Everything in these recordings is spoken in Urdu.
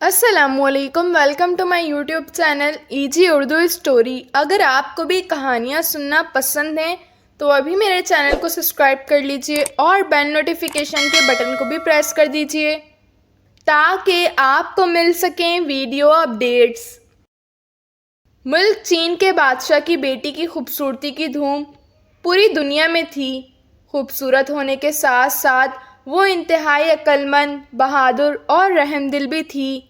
السلام علیکم، welcome to my YouTube channel AG Urdu story. اگر آپ کو بھی کہانیاں سننا پسند ہیں تو ابھی میرے چینل کو سبسکرائب کر لیجئے اور بیل نوٹیفیکیشن کے بٹن کو بھی پریس کر دیجئے تاکہ آپ کو مل سکیں ویڈیو اپڈیٹس۔ ملک چین کے بادشاہ کی بیٹی کی خوبصورتی کی دھوم پوری دنیا میں تھی۔ خوبصورت ہونے کے ساتھ ساتھ وہ انتہائی عقل مند، بہادر اور رحم دل بھی تھی۔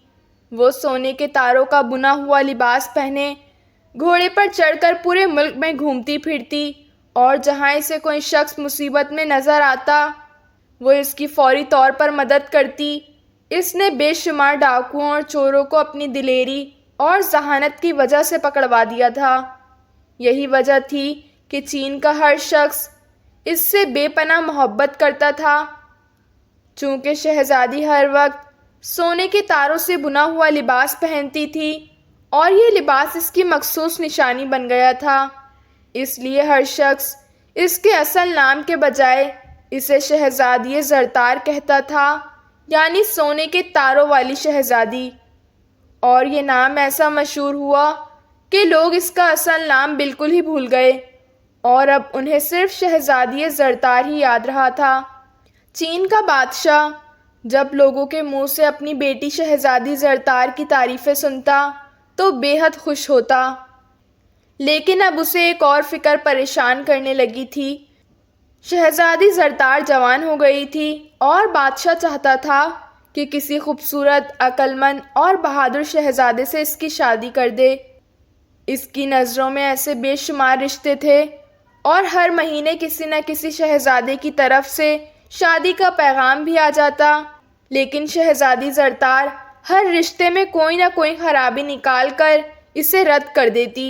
وہ سونے کے تاروں کا بنا ہوا لباس پہنے گھوڑے پر چڑھ کر پورے ملک میں گھومتی پھرتی اور جہاں اسے کوئی شخص مصیبت میں نظر آتا وہ اس کی فوری طور پر مدد کرتی۔ اس نے بے شمار ڈاکوؤں اور چوروں کو اپنی دلیری اور ذہانت کی وجہ سے پکڑوا دیا تھا۔ یہی وجہ تھی کہ چین کا ہر شخص اس سے بے پناہ محبت کرتا تھا۔ چونکہ شہزادی ہر وقت سونے کے تاروں سے بنا ہوا لباس پہنتی تھی اور یہ لباس اس کی مخصوص نشانی بن گیا تھا، اس لیے ہر شخص اس کے اصل نام کے بجائے اسے شہزادی زرتار کہتا تھا، یعنی سونے کے تاروں والی شہزادی۔ اور یہ نام ایسا مشہور ہوا کہ لوگ اس کا اصل نام بالکل ہی بھول گئے اور اب انہیں صرف شہزادی زرتار ہی یاد رہا تھا۔ چین کا بادشاہ جب لوگوں کے منہ سے اپنی بیٹی شہزادی زرتار کی تعریفیں سنتا تو بے حد خوش ہوتا، لیکن اب اسے ایک اور فکر پریشان کرنے لگی تھی۔ شہزادی زرتار جوان ہو گئی تھی اور بادشاہ چاہتا تھا کہ کسی خوبصورت، عقل مند اور بہادر شہزادے سے اس کی شادی کر دے۔ اس کی نظروں میں ایسے بے شمار رشتے تھے اور ہر مہینے کسی نہ کسی شہزادے کی طرف سے شادی کا پیغام بھی آ جاتا، لیکن شہزادی زرتار ہر رشتے میں کوئی نہ کوئی خرابی نکال کر اسے رد کر دیتی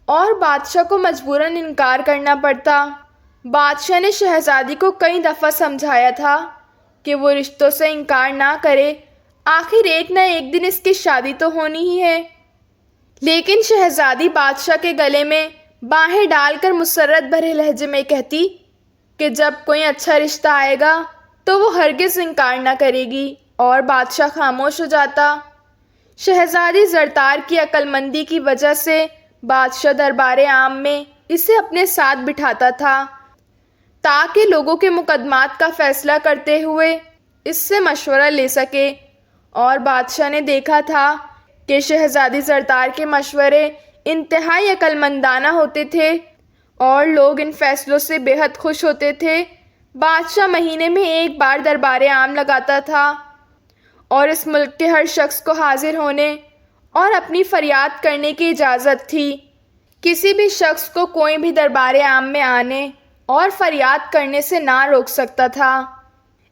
اور بادشاہ کو مجبوراً انکار کرنا پڑتا۔ بادشاہ نے شہزادی کو کئی دفعہ سمجھایا تھا کہ وہ رشتوں سے انکار نہ کرے، آخر ایک نہ ایک دن اس کی شادی تو ہونی ہی ہے۔ لیکن شہزادی بادشاہ کے گلے میں باہیں ڈال کر مسرت بھرے لہجے میں کہتی کہ جب کوئی اچھا رشتہ آئے گا تو وہ ہرگز انکار نہ کرے گی، اور بادشاہ خاموش ہو جاتا۔ شہزادی زرتار کی عقل مندی کی وجہ سے بادشاہ دربار عام میں اسے اپنے ساتھ بٹھاتا تھا تاکہ لوگوں کے مقدمات کا فیصلہ کرتے ہوئے اس سے مشورہ لے سکے، اور بادشاہ نے دیکھا تھا کہ شہزادی زرتار کے مشورے انتہائی عقل مندانہ ہوتے تھے اور لوگ ان فیصلوں سے بے حد خوش ہوتے تھے۔ بادشاہ مہینے میں ایک بار دربار عام لگاتا تھا اور اس ملک کے ہر شخص کو حاضر ہونے اور اپنی فریاد کرنے کی اجازت تھی۔ کسی بھی شخص کو کوئی بھی دربار عام میں آنے اور فریاد کرنے سے نہ روک سکتا تھا۔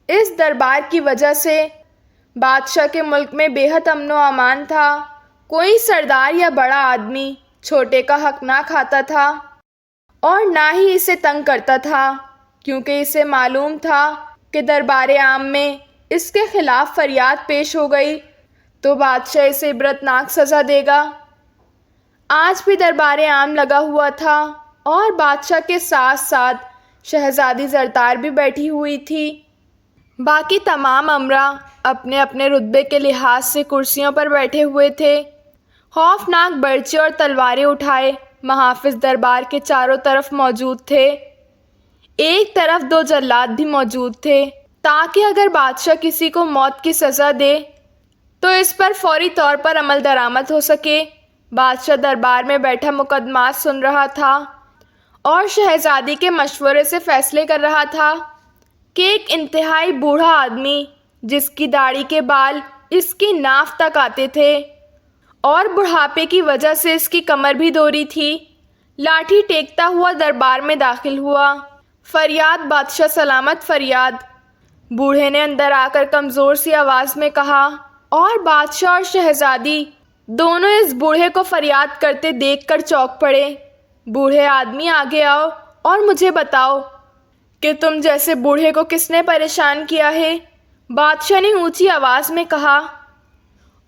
اس دربار کی وجہ سے بادشاہ کے ملک میں بے حد امن و امان تھا۔ کوئی سردار یا بڑا آدمی چھوٹے کا حق نہ کھاتا تھا اور نہ ہی اسے تنگ کرتا تھا، کیونکہ اسے معلوم تھا کہ دربار عام میں اس کے خلاف فریاد پیش ہو گئی تو بادشاہ اسے عبرتناک سزا دے گا۔ آج بھی دربار عام لگا ہوا تھا اور بادشاہ کے ساتھ ساتھ شہزادی زرتار بھی بیٹھی ہوئی تھی۔ باقی تمام امراء اپنے اپنے رتبے کے لحاظ سے کرسیوں پر بیٹھے ہوئے تھے۔ خوفناک برچے اور تلواریں اٹھائے محافظ دربار کے چاروں طرف موجود تھے۔ ایک طرف 2 جلاد بھی موجود تھے تاکہ اگر بادشاہ کسی کو موت کی سزا دے تو اس پر فوری طور پر عمل درآمد ہو سکے۔ بادشاہ دربار میں بیٹھا مقدمات سن رہا تھا اور شہزادی کے مشورے سے فیصلے کر رہا تھا کہ ایک انتہائی بوڑھا آدمی جس کی داڑھی کے بال اس کی ناف تک آتے تھے اور بڑھاپے کی وجہ سے اس کی کمر بھی دوری تھی، لاٹھی ٹیکتا ہوا دربار میں داخل ہوا۔ فریاد بادشاہ سلامت، فریاد، بوڑھے نے اندر آ کر کمزور سی آواز میں کہا، اور بادشاہ اور شہزادی دونوں اس بوڑھے کو فریاد کرتے دیکھ کر چونک پڑے۔ بوڑھے آدمی، آگے آؤ اور مجھے بتاؤ کہ تم جیسے بوڑھے کو کس نے پریشان کیا ہے؟ بادشاہ نے اونچی آواز میں کہا،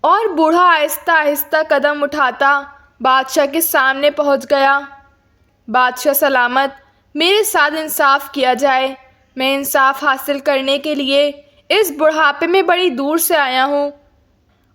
اور بوڑھا آہستہ آہستہ قدم اٹھاتا بادشاہ کے سامنے پہنچ گیا۔ بادشاہ سلامت، میرے ساتھ انصاف کیا جائے، میں انصاف حاصل کرنے کے لیے اس بڑھاپے میں بڑی دور سے آیا ہوں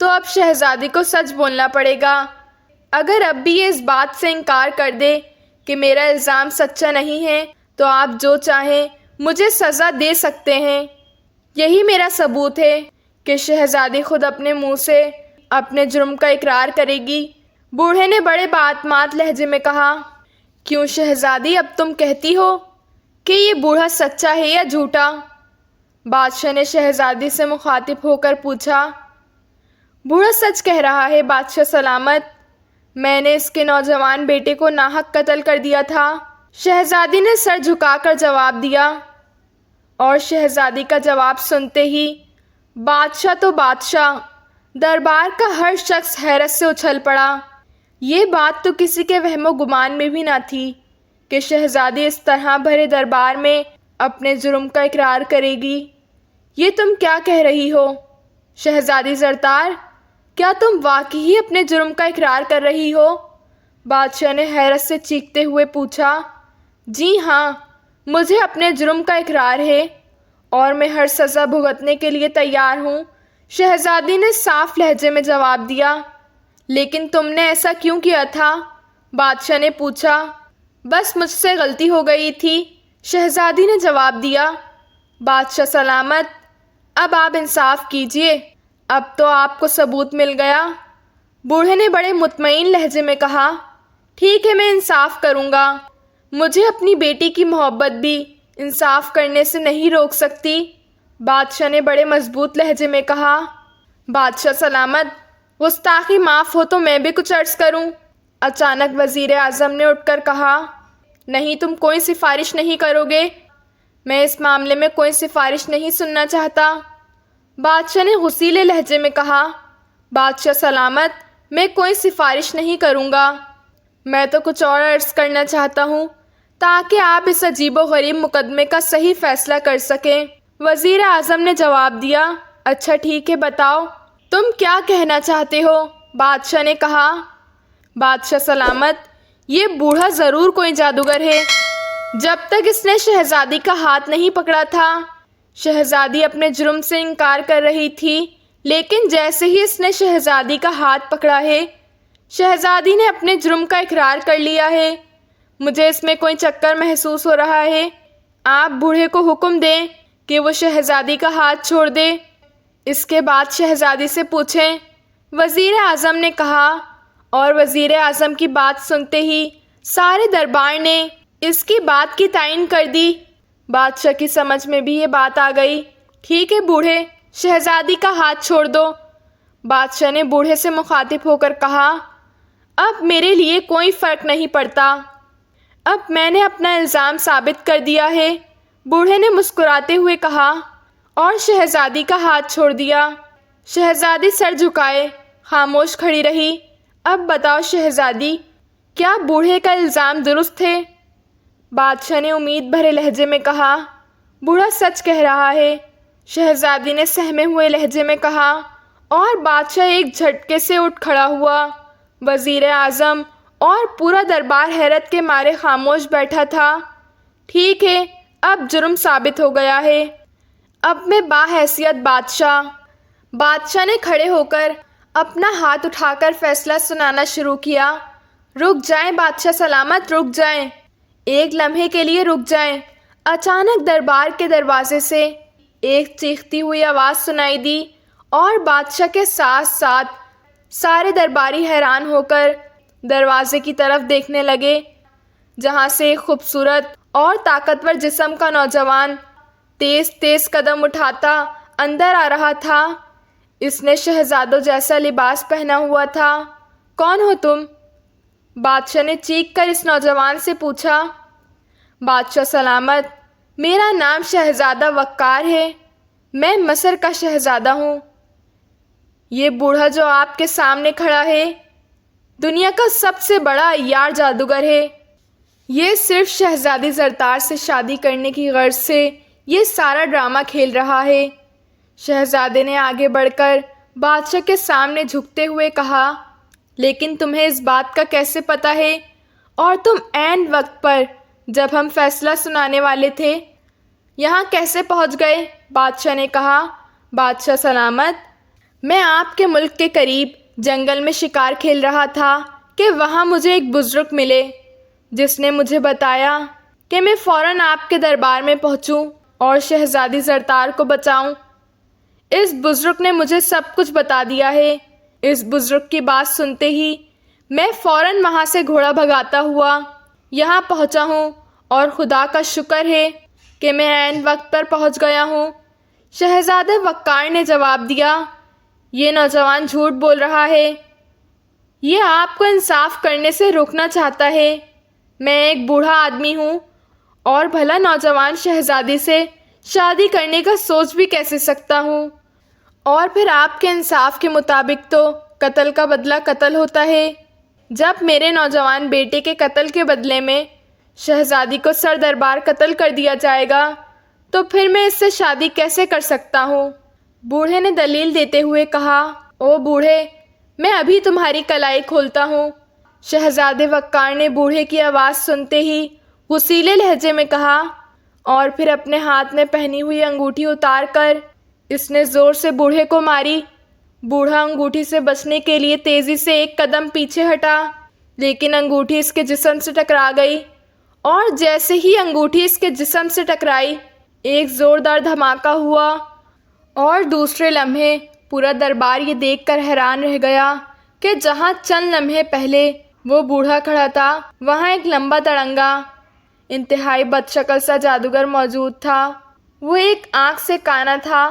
تو اب شہزادی کو سچ بولنا پڑے گا۔ اگر اب بھی یہ اس بات سے انکار کر دے کہ میرا الزام سچا نہیں ہے تو آپ جو چاہیں مجھے سزا دے سکتے ہیں۔ یہی میرا ثبوت ہے کہ شہزادی خود اپنے منہ سے اپنے جرم کا اقرار کرے گی۔ بوڑھے نے بڑے بات مات لہجے میں کہا، کیوں شہزادی، اب تم کہتی ہو کہ یہ بوڑھا سچا ہے یا جھوٹا؟ بادشاہ نے شہزادی سے مخاطب ہو کر پوچھا۔ بوڑھا سچ کہہ رہا ہے بادشاہ سلامت، میں نے اس کے نوجوان بیٹے کو ناحق قتل کر دیا تھا۔ شہزادی نے سر جھکا کر جواب دیا، اور شہزادی کا جواب سنتے ہی بادشاہ تو بادشاہ، دربار کا ہر شخص حیرت سے اچھل پڑا۔ یہ بات تو کسی کے وہم و گمان میں بھی نہ تھی کہ شہزادی اس طرح بھرے دربار میں اپنے جرم کا اقرار کرے گی۔ یہ تم کیا کہہ رہی ہو شہزادی زرتار؟ کیا تم واقعی اپنے جرم کا اقرار کر رہی ہو؟ بادشاہ نے حیرت سے چیختے ہوئے پوچھا۔ جی ہاں، مجھے اپنے جرم کا اقرار ہے اور میں ہر سزا بھگتنے کے لیے تیار ہوں، شہزادی نے صاف لہجے میں جواب دیا۔ لیکن تم نے ایسا کیوں کیا تھا؟ بادشاہ نے پوچھا۔ بس مجھ سے غلطی ہو گئی تھی، شہزادی نے جواب دیا۔ بادشاہ سلامت، اب آپ انصاف کیجیے، اب تو آپ کو ثبوت مل گیا۔ بوڑھے نے بڑے مطمئن لہجے میں کہا، ٹھیک ہے، میں انصاف کروں گا۔ مجھے اپنی بیٹی کی محبت بھی انصاف کرنے سے نہیں روک سکتی، بادشاہ نے بڑے مضبوط لہجے میں کہا۔ بادشاہ سلامت، گستاخی معاف ہو تو میں بھی کچھ عرض کروں، اچانک وزیر اعظم نے اٹھ کر کہا۔ نہیں، تم کوئی سفارش نہیں کرو گے، میں اس معاملے میں کوئی سفارش نہیں سننا چاہتا، بادشاہ نے غصیلے لہجے میں کہا۔ بادشاہ سلامت، میں کوئی سفارش نہیں کروں گا، میں تو کچھ اور عرض کرنا چاہتا ہوں تاکہ آپ اس عجیب و غریب مقدمے کا صحیح فیصلہ کر سکیں۔ وزیر اعظم نے جواب دیا، اچھا ٹھیک ہے، بتاؤ تم کیا کہنا چاہتے ہو؟ بادشاہ نے کہا۔ بادشاہ سلامت، یہ بوڑھا ضرور کوئی جادوگر ہے، جب تک اس نے شہزادی کا ہاتھ نہیں پکڑا تھا شہزادی اپنے جرم سے انکار کر رہی تھی، لیکن جیسے ہی اس نے شہزادی کا ہاتھ پکڑا ہے شہزادی نے اپنے جرم کا اقرار کر لیا ہے۔ مجھے اس میں کوئی چکر محسوس ہو رہا ہے، آپ بوڑھے کو حکم دیں کہ وہ شہزادی کا ہاتھ چھوڑ دے، اس کے بعد شہزادی سے پوچھیں، وزیر اعظم نے کہا۔ اور وزیر اعظم کی بات سنتے ہی سارے دربار نے اس کی بات کی تعین کر دی۔ بادشاہ کی سمجھ میں بھی یہ بات آ گئی۔ ٹھیک ہے بوڑھے، شہزادی کا ہاتھ چھوڑ دو، بادشاہ نے بوڑھے سے مخاطب ہو کر کہا۔ اب میرے لیے کوئی فرق نہیں پڑتا، اب میں نے اپنا الزام ثابت کر دیا ہے، بوڑھے نے مسکراتے ہوئے کہا، اور شہزادی کا ہاتھ چھوڑ دیا۔ شہزادی سر جھکائے خاموش کھڑی رہی۔ اب بتاؤ شہزادی، کیا بوڑھے کا الزام درست ہے؟ بادشاہ نے امید بھرے لہجے میں کہا۔ بوڑھا سچ کہہ رہا ہے، شہزادی نے سہمے ہوئے لہجے میں کہا، اور بادشاہ ایک جھٹکے سے اٹھ کھڑا ہوا۔ وزیر اعظم اور پورا دربار حیرت کے مارے خاموش بیٹھا تھا۔ ٹھیک ہے، اب جرم ثابت ہو گیا ہے، اب میں باحیثیت بادشاہ نے کھڑے ہو کر اپنا ہاتھ اٹھا کر فیصلہ سنانا شروع کیا۔ رک جائیں بادشاہ سلامت، رک جائیں، ایک لمحے کے لیے رک جائیں۔ اچانک دربار کے دروازے سے ایک چیختی ہوئی آواز سنائی دی، اور بادشاہ کے ساتھ ساتھ سارے درباری حیران ہو کر دروازے کی طرف دیکھنے لگے، جہاں سے ایک خوبصورت اور طاقتور جسم کا نوجوان تیز تیز قدم اٹھاتا اندر آ رہا تھا۔ اس نے شہزادوں جیسا لباس پہنا ہوا تھا۔ کون ہو تم؟ بادشاہ نے چیخ کر اس نوجوان سے پوچھا۔ بادشاہ سلامت، میرا نام شہزادہ وقار ہے، میں مصر کا شہزادہ ہوں۔ یہ بوڑھا جو آپ کے سامنے کھڑا ہے دنیا کا سب سے بڑا عیار جادوگر ہے، یہ صرف شہزادی زرتار سے شادی کرنے کی غرض سے یہ سارا ڈرامہ کھیل رہا ہے۔ شہزادے نے آگے بڑھ کر بادشاہ کے سامنے جھکتے ہوئے کہا، لیکن تمہیں اس بات کا کیسے پتہ ہے، اور تم عین وقت پر جب ہم فیصلہ سنانے والے تھے یہاں کیسے پہنچ گئے؟ بادشاہ نے کہا۔ بادشاہ سلامت، میں آپ کے ملک کے قریب جنگل میں شکار کھیل رہا تھا کہ وہاں مجھے ایک بزرگ ملے جس نے مجھے بتایا کہ میں فوراً آپ کے دربار میں پہنچوں اور شہزادی زرتار کو بچاؤں۔ اس بزرگ نے مجھے سب کچھ بتا دیا ہے۔ اس بزرگ کی بات سنتے ہی میں فوراً وہاں سے گھوڑا بھگاتا ہوا یہاں پہنچا ہوں، اور خدا کا شکر ہے کہ میں عین وقت پر پہنچ گیا ہوں۔ شہزادہ وقار نے جواب دیا، یہ نوجوان جھوٹ بول رہا ہے، یہ آپ کو انصاف کرنے سے روکنا چاہتا ہے۔ میں ایک بوڑھا آدمی ہوں اور بھلا نوجوان شہزادی سے شادی کرنے کا سوچ بھی کیسے سکتا ہوں؟ اور پھر آپ کے انصاف کے مطابق تو قتل کا بدلہ قتل ہوتا ہے۔ جب میرے نوجوان بیٹے کے قتل کے بدلے میں شہزادی کو سر دربار قتل کر دیا جائے گا تو پھر میں اس سے شادی کیسے کر سکتا ہوں؟ بوڑھے نے دلیل دیتے ہوئے کہا، او بوڑھے، میں ابھی تمہاری کلائی کھولتا ہوں۔ شہزادے وقار نے بوڑھے کی آواز سنتے ہی غصیلے لہجے میں کہا، اور پھر اپنے ہاتھ میں پہنی ہوئی انگوٹھی اتار کر اس نے زور سے بوڑھے کو ماری۔ بوڑھا انگوٹھی سے بچنے کے لیے تیزی سے ایک قدم پیچھے ہٹا، لیکن انگوٹھی اس کے جسم سے ٹکرا گئی، اور جیسے ہی انگوٹھی اس کے جسم سے ٹکرائی ایک زوردار دھماکہ ہوا، اور دوسرے لمحے پورا دربار یہ دیکھ کر حیران رہ گیا کہ جہاں چند لمحے پہلے وہ بوڑھا کھڑا تھا وہاں ایک لمبا تڑنگا انتہائی بدشکل سا جادوگر موجود تھا۔ وہ ایک آنکھ سے کانا تھا،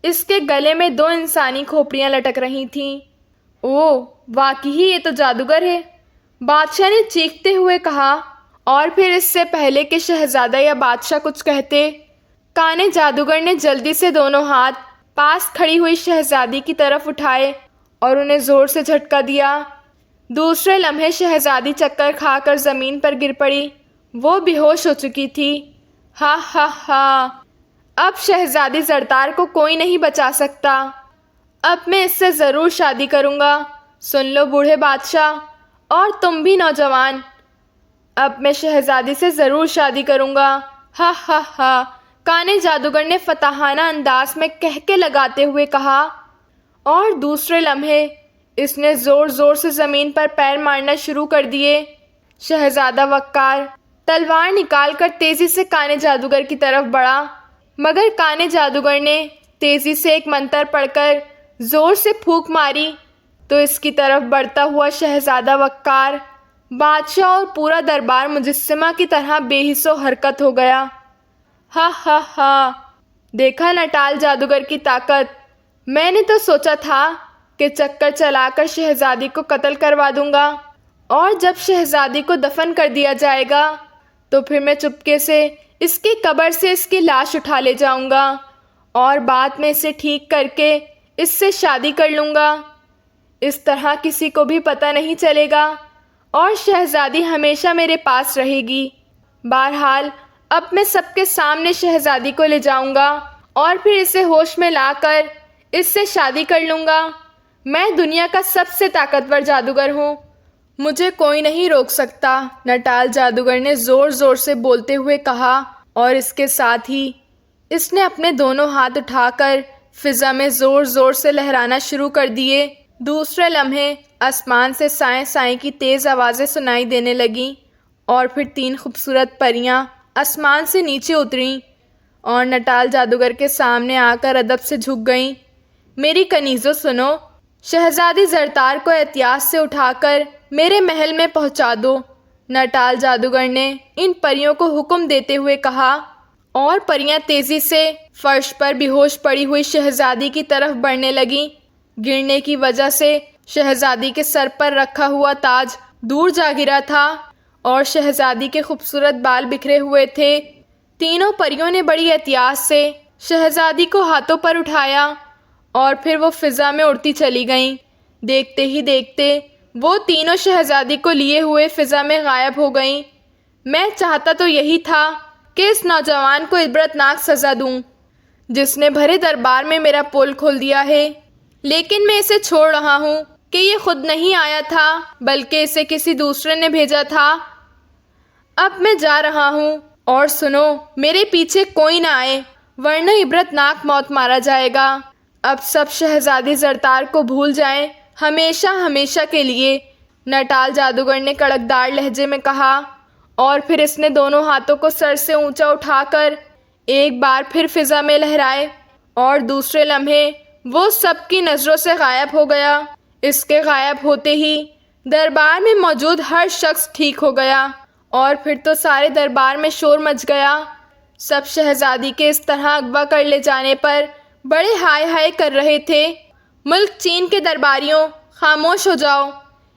اس کے گلے میں 2 انسانی کھوپڑیاں لٹک رہی تھیں۔ اوہ، واقعی یہ تو جادوگر ہے، بادشاہ نے چیختے ہوئے کہا، اور پھر اس سے پہلے کہ شہزادہ یا بادشاہ کچھ کہتے، کانے جادوگر نے جلدی سے دونوں ہاتھ پاس کھڑی ہوئی شہزادی کی طرف اٹھائے اور انہیں زور سے جھٹکا دیا۔ دوسرے لمحے شہزادی چکر کھا کر زمین پر گر پڑی، وہ بے ہوش ہو چکی تھی۔ ہا ہا ہا، اب شہزادی زرتار کو کوئی نہیں بچا سکتا، اب میں اس سے ضرور شادی کروں گا۔ سن لو بوڑھے بادشاہ، اور تم بھی نوجوان، اب میں شہزادی سے ضرور شادی کروں گا۔ ہا ہا ہا، کانے جادوگر نے فتحانہ انداز میں کہکے لگاتے ہوئے کہا، اور دوسرے لمحے اس نے زور زور سے زمین پر پیر مارنا شروع کر دیے۔ شہزادہ وقار تلوار نکال کر تیزی سے کانے جادوگر کی طرف بڑھا، مگر کانے جادوگر نے تیزی سے ایک منتر پڑھ کر زور سے پھونک ماری تو اس کی طرف بڑھتا ہوا شہزادہ وقار، بادشاہ اور پورا دربار مجسمہ کی طرح بے حس و حرکت ہو گیا۔ ہا ہا ہا، دیکھا نٹال جادوگر کی طاقت، میں نے تو سوچا تھا کہ چکر چلا کر شہزادی کو قتل کروا دوں گا، اور جب شہزادی کو دفن کر دیا جائے گا تو پھر میں چپکے سے اس کی قبر سے اس کی لاش اٹھا لے جاؤں گا، اور بعد میں اسے ٹھیک کر کے اس سے شادی کر لوں گا۔ اس طرح کسی کو بھی پتہ نہیں چلے گا، اور شہزادی ہمیشہ میرے پاس رہے گی۔ بہرحال اب میں سب کے سامنے شہزادی کو لے جاؤں گا اور پھر اسے ہوش میں لا کر اس سے شادی کر لوں گا۔ میں دنیا کا سب سے طاقتور جادوگر ہوں، مجھے کوئی نہیں روک سکتا، نٹال جادوگر نے زور زور سے بولتے ہوئے کہا، اور اس کے ساتھ ہی اس نے اپنے دونوں ہاتھ اٹھا کر فضا میں زور زور سے لہرانا شروع کر دیے۔ دوسرے لمحے آسمان سے سائیں سائیں کی تیز آوازیں سنائی دینے لگیں، اور پھر 3 خوبصورت پریاں آسمان سے نیچے اتریں اور نٹال جادوگر کے سامنے آ کر ادب سے جھک گئیں۔ میری کنیزوں سنو، شہزادی زرتار کو احتیاط سے اٹھا کر میرے محل میں پہنچا دو، نٹال جادوگر نے ان پریوں کو حکم دیتے ہوئے کہا، اور پریاں تیزی سے فرش پر بے ہوش پڑی ہوئی شہزادی کی طرف بڑھنے لگیں۔ گرنے کی وجہ سے شہزادی کے سر پر رکھا ہوا تاج دور جا گرا تھا، اور شہزادی کے خوبصورت بال بکھرے ہوئے تھے۔ تینوں پریوں نے بڑی احتیاط سے شہزادی کو ہاتھوں پر اٹھایا، اور پھر وہ فضا میں اڑتی چلی گئیں۔ دیکھتے ہی دیکھتے وہ تینوں شہزادی کو لیے ہوئے فضا میں غائب ہو گئیں۔ میں چاہتا تو یہی تھا کہ اس نوجوان کو عبرتناک سزا دوں جس نے بھرے دربار میں میرا پول کھول دیا ہے، لیکن میں اسے چھوڑ رہا ہوں کہ یہ خود نہیں آیا تھا بلکہ اسے کسی دوسرے نے بھیجا تھا۔ اب میں جا رہا ہوں، اور سنو، میرے پیچھے کوئی نہ آئے ورنہ عبرتناک موت مارا جائے گا۔ اب سب شہزادی زرتار کو بھول جائیں ہمیشہ ہمیشہ کے لیے، نٹال جادوگر نے کڑکدار لہجے میں کہا، اور پھر اس نے دونوں ہاتھوں کو سر سے اونچا اٹھا کر ایک بار پھر فضا میں لہرائے اور دوسرے لمحے وہ سب کی نظروں سے غائب ہو گیا۔ اس کے غائب ہوتے ہی دربار میں موجود ہر شخص ٹھیک ہو گیا اور پھر تو سارے دربار میں شور مچ گیا۔ سب شہزادی کے اس طرح اغوا کر لے جانے پر بڑے ہائے ہائے کر رہے تھے۔ ملک چین کے درباریوں، خاموش ہو جاؤ،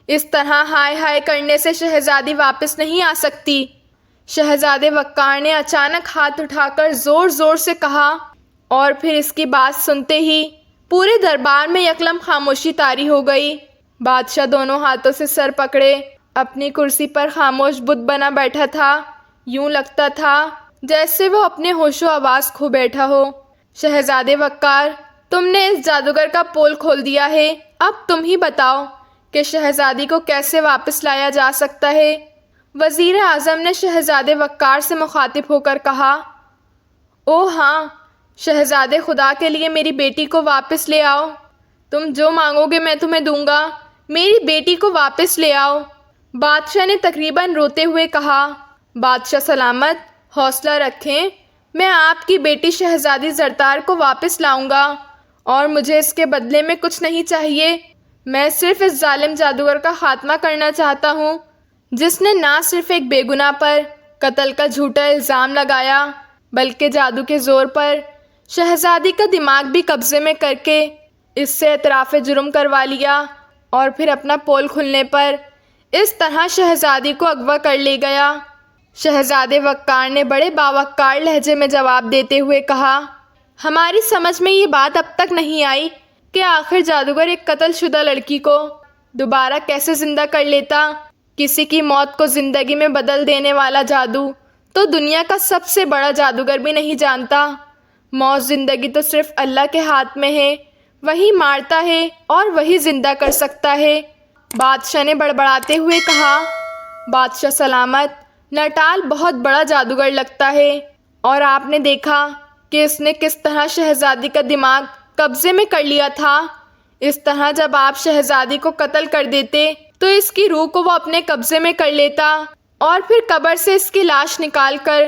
اس طرح ہائے ہائے کرنے سے شہزادی واپس نہیں آ سکتی۔ شہزادے وقار نے اچانک ہاتھ اٹھا کر زور زور سے کہا، اور پھر اس کی بات سنتے ہی پورے دربار میں یکدم خاموشی طاری ہو گئی۔ بادشاہ دونوں ہاتھوں سے سر پکڑے اپنی کرسی پر خاموش بت بنا بیٹھا تھا، یوں لگتا تھا جیسے وہ اپنے ہوش و حواس کھو بیٹھا ہو۔ شہزادے وقار، تم نے اس جادوگر کا پول کھول دیا ہے، اب تم ہی بتاؤ کہ شہزادی کو کیسے واپس لایا جا سکتا ہے؟ وزیر اعظم نے شہزادے وقار سے مخاطب ہو کر کہا۔ او ہاں شہزادے، خدا کے لیے میری بیٹی کو واپس لے آؤ، تم جو مانگو گے میں تمہیں دوں گا، میری بیٹی کو واپس لے آؤ، بادشاہ نے تقریباً روتے ہوئے کہا۔ بادشاہ سلامت، حوصلہ رکھیں، میں آپ کی بیٹی شہزادی زرتار کو واپس لاؤں گا، اور مجھے اس کے بدلے میں کچھ نہیں چاہیے۔ میں صرف اس ظالم جادوگر کا خاتمہ کرنا چاہتا ہوں جس نے نہ صرف ایک بے گناہ پر قتل کا جھوٹا الزام لگایا بلکہ جادو کے زور پر شہزادی کا دماغ بھی قبضے میں کر کے اس سے اعتراف جرم کروا لیا، اور پھر اپنا پول کھلنے پر اس طرح شہزادی کو اغوا کر لے گیا۔ شہزادے وقار نے بڑے باوقار لہجے میں جواب دیتے ہوئے کہا، ہماری سمجھ میں یہ بات اب تک نہیں آئی کہ آخر جادوگر ایک قتل شدہ لڑکی کو دوبارہ کیسے زندہ کر لیتا۔ کسی کی موت کو زندگی میں بدل دینے والا جادو تو دنیا کا سب سے بڑا جادوگر بھی نہیں جانتا۔ موت زندگی تو صرف اللہ کے ہاتھ میں ہے، وہی مارتا ہے اور وہی زندہ کر سکتا ہے، بادشاہ نے بڑبڑاتے ہوئے کہا۔ بادشاہ سلامت، نٹال بہت بڑا جادوگر لگتا ہے، اور آپ نے دیکھا کہ اس نے کس طرح شہزادی کا دماغ قبضے میں کر لیا تھا۔ اس طرح جب آپ شہزادی کو قتل کر دیتے تو اس کی روح کو وہ اپنے قبضے میں کر لیتا، اور پھر قبر سے اس کی لاش نکال کر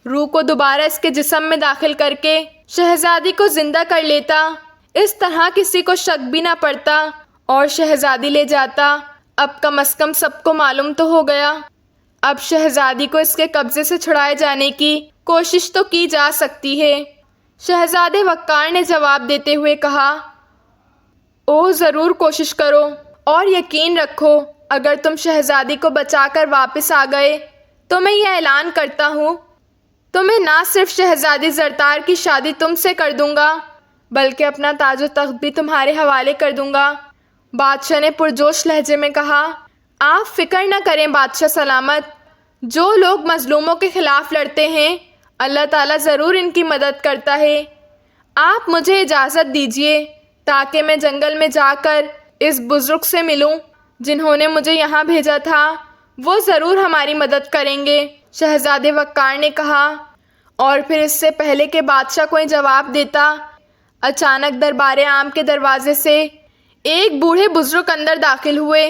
روح کو دوبارہ اس کے جسم میں داخل کر کے شہزادی کو زندہ کر لیتا۔ اس طرح کسی کو شک بھی نہ پڑتا اور شہزادی لے جاتا۔ اب کم از کم سب کو معلوم تو ہو گیا۔ اب شہزادی کو اس کے قبضے سے چھڑائے جانے کی کوشش تو کی جا سکتی ہے، شہزادے وقار نے جواب دیتے ہوئے کہا۔ او ضرور کوشش کرو، اور یقین رکھو اگر تم شہزادی کو بچا کر واپس آ گئے تو میں یہ اعلان کرتا ہوں، تمہیں نہ صرف شہزادی زرتار کی شادی تم سے کر دوں گا بلکہ اپنا تاج و تخت بھی تمہارے حوالے کر دوں گا، بادشاہ نے پرجوش لہجے میں کہا۔ آپ فکر نہ کریں بادشاہ سلامت، جو لوگ مظلوموں کے خلاف لڑتے ہیں اللہ تعالیٰ ضرور ان کی مدد کرتا ہے۔ آپ مجھے اجازت دیجیے تاکہ میں جنگل میں جا کر اس بزرگ سے ملوں جنہوں نے مجھے یہاں بھیجا تھا، وہ ضرور ہماری مدد کریں گے، شہزادے وقار نے کہا۔ اور پھر اس سے پہلے کہ بادشاہ کوئی جواب دیتا، اچانک دربار عام کے دروازے سے ایک بوڑھے بزرگ اندر داخل ہوئے۔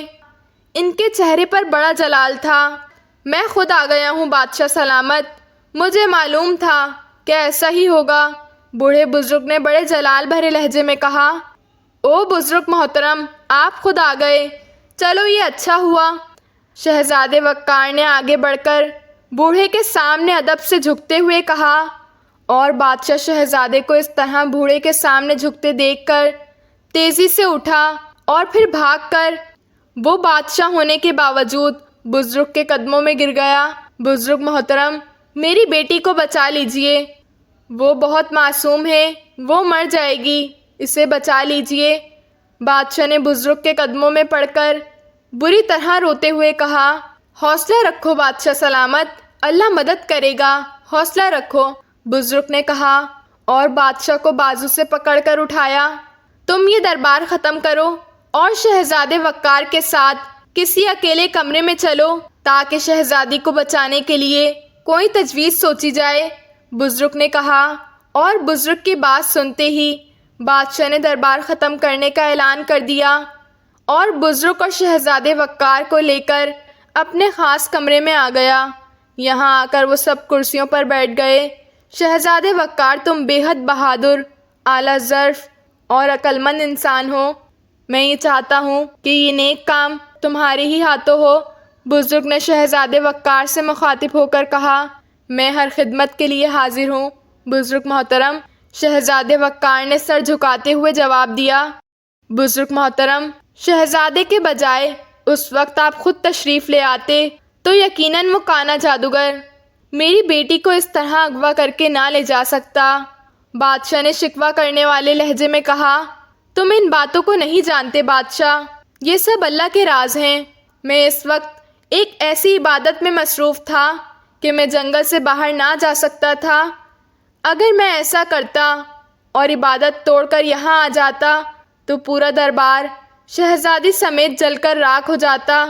ان کے چہرے پر بڑا جلال تھا۔ میں خود آ گیا ہوں بادشاہ سلامت، مجھے معلوم تھا کہ ایسا ہی ہوگا، بوڑھے بزرگ نے بڑے جلال بھرے لہجے میں کہا۔ او بزرگ محترم، آپ خود آ گئے، چلو یہ اچھا ہوا۔ شہزادے وقار نے آگے بڑھ کر بوڑھے کے سامنے ادب سے جھکتے ہوئے کہا، اور بادشاہ شہزادے کو اس طرح بوڑھے کے سامنے جھکتے دیکھ کر تیزی سے اٹھا اور پھر بھاگ کر وہ بادشاہ ہونے کے باوجود بزرگ کے قدموں میں گر گیا۔ بزرگ محترم، میری بیٹی کو بچا لیجئے، وہ بہت معصوم ہے، وہ مر جائے گی، اسے بچا لیجئے، بادشاہ نے بزرگ کے قدموں میں پڑ کر بری طرح روتے ہوئے کہا۔ حوصلہ رکھو بادشاہ سلامت، اللہ مدد کرے گا، حوصلہ رکھو، بزرگ نے کہا، اور بادشاہ کو بازو سے پکڑ کر اٹھایا۔ تم یہ دربار ختم کرو اور شہزادے وقار کے ساتھ کسی اکیلے کمرے میں چلو تاکہ شہزادی کو بچانے کے لیے کوئی تجویز سوچی جائے، بزرگ نے کہا، اور بزرگ کی بات سنتے ہی بادشاہ نے دربار ختم کرنے کا اعلان کر دیا اور بزرگ اور شہزادے وقار کو لے کر اپنے خاص کمرے میں آ گیا۔ یہاں آ کر وہ سب کرسیوں پر بیٹھ گئے۔ شہزادے وقار، تم بے حد بہادر، اعلیٰ ظرف اور عقل مند انسان ہو۔ میں یہ چاہتا ہوں کہ یہ نیک کام تمہارے ہی ہاتھوں ہو۔ بزرگ نے شہزادے وقار سے مخاطب ہو کر کہا، میں ہر خدمت کے لیے حاضر ہوں بزرگ محترم۔ شہزادے وقار نے سر جھکاتے ہوئے جواب دیا، بزرگ محترم، شہزادے کے بجائے اس وقت آپ خود تشریف لے آتے تو یقیناً وہ کانا جادوگر میری بیٹی کو اس طرح اغوا کر کے نہ لے جا سکتا۔ بادشاہ نے شکوہ کرنے والے لہجے میں کہا، تم ان باتوں کو نہیں جانتے بادشاہ، یہ سب اللہ کے راز ہیں۔ میں اس وقت ایک ایسی عبادت میں مصروف تھا کہ میں جنگل سے باہر نہ جا سکتا تھا۔ اگر میں ایسا کرتا اور عبادت توڑ کر یہاں آ جاتا تو پورا دربار شہزادی سمیت جل کر راکھ ہو جاتا۔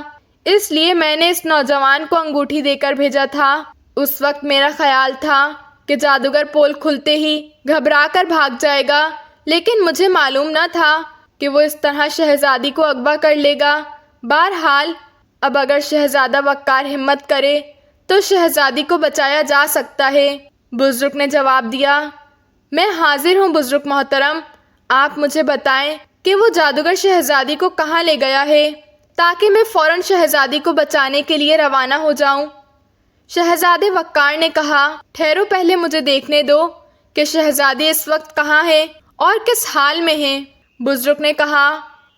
اس لیے میں نے اس نوجوان کو انگوٹھی دے کر بھیجا تھا۔ اس وقت میرا خیال تھا کہ جادوگر پول کھلتے ہی گھبرا کر بھاگ جائے گا، لیکن مجھے معلوم نہ تھا کہ وہ اس طرح شہزادی کو اغوا کر لے گا۔ بہرحال اب اگر شہزادہ وقار ہمت کرے تو شہزادی کو بچایا جا سکتا ہے۔ بزرگ نے جواب دیا، میں حاضر ہوں بزرگ محترم، آپ مجھے بتائیں کہ وہ جادوگر شہزادی کو کہاں لے گیا ہے تاکہ میں فوراً شہزادی کو بچانے کے لیے روانہ ہو جاؤں۔ شہزادے وقار نے کہا، ٹھہرو، پہلے مجھے دیکھنے دو کہ شہزادی اس وقت کہاں ہے اور کس حال میں ہے۔ بزرگ نے کہا،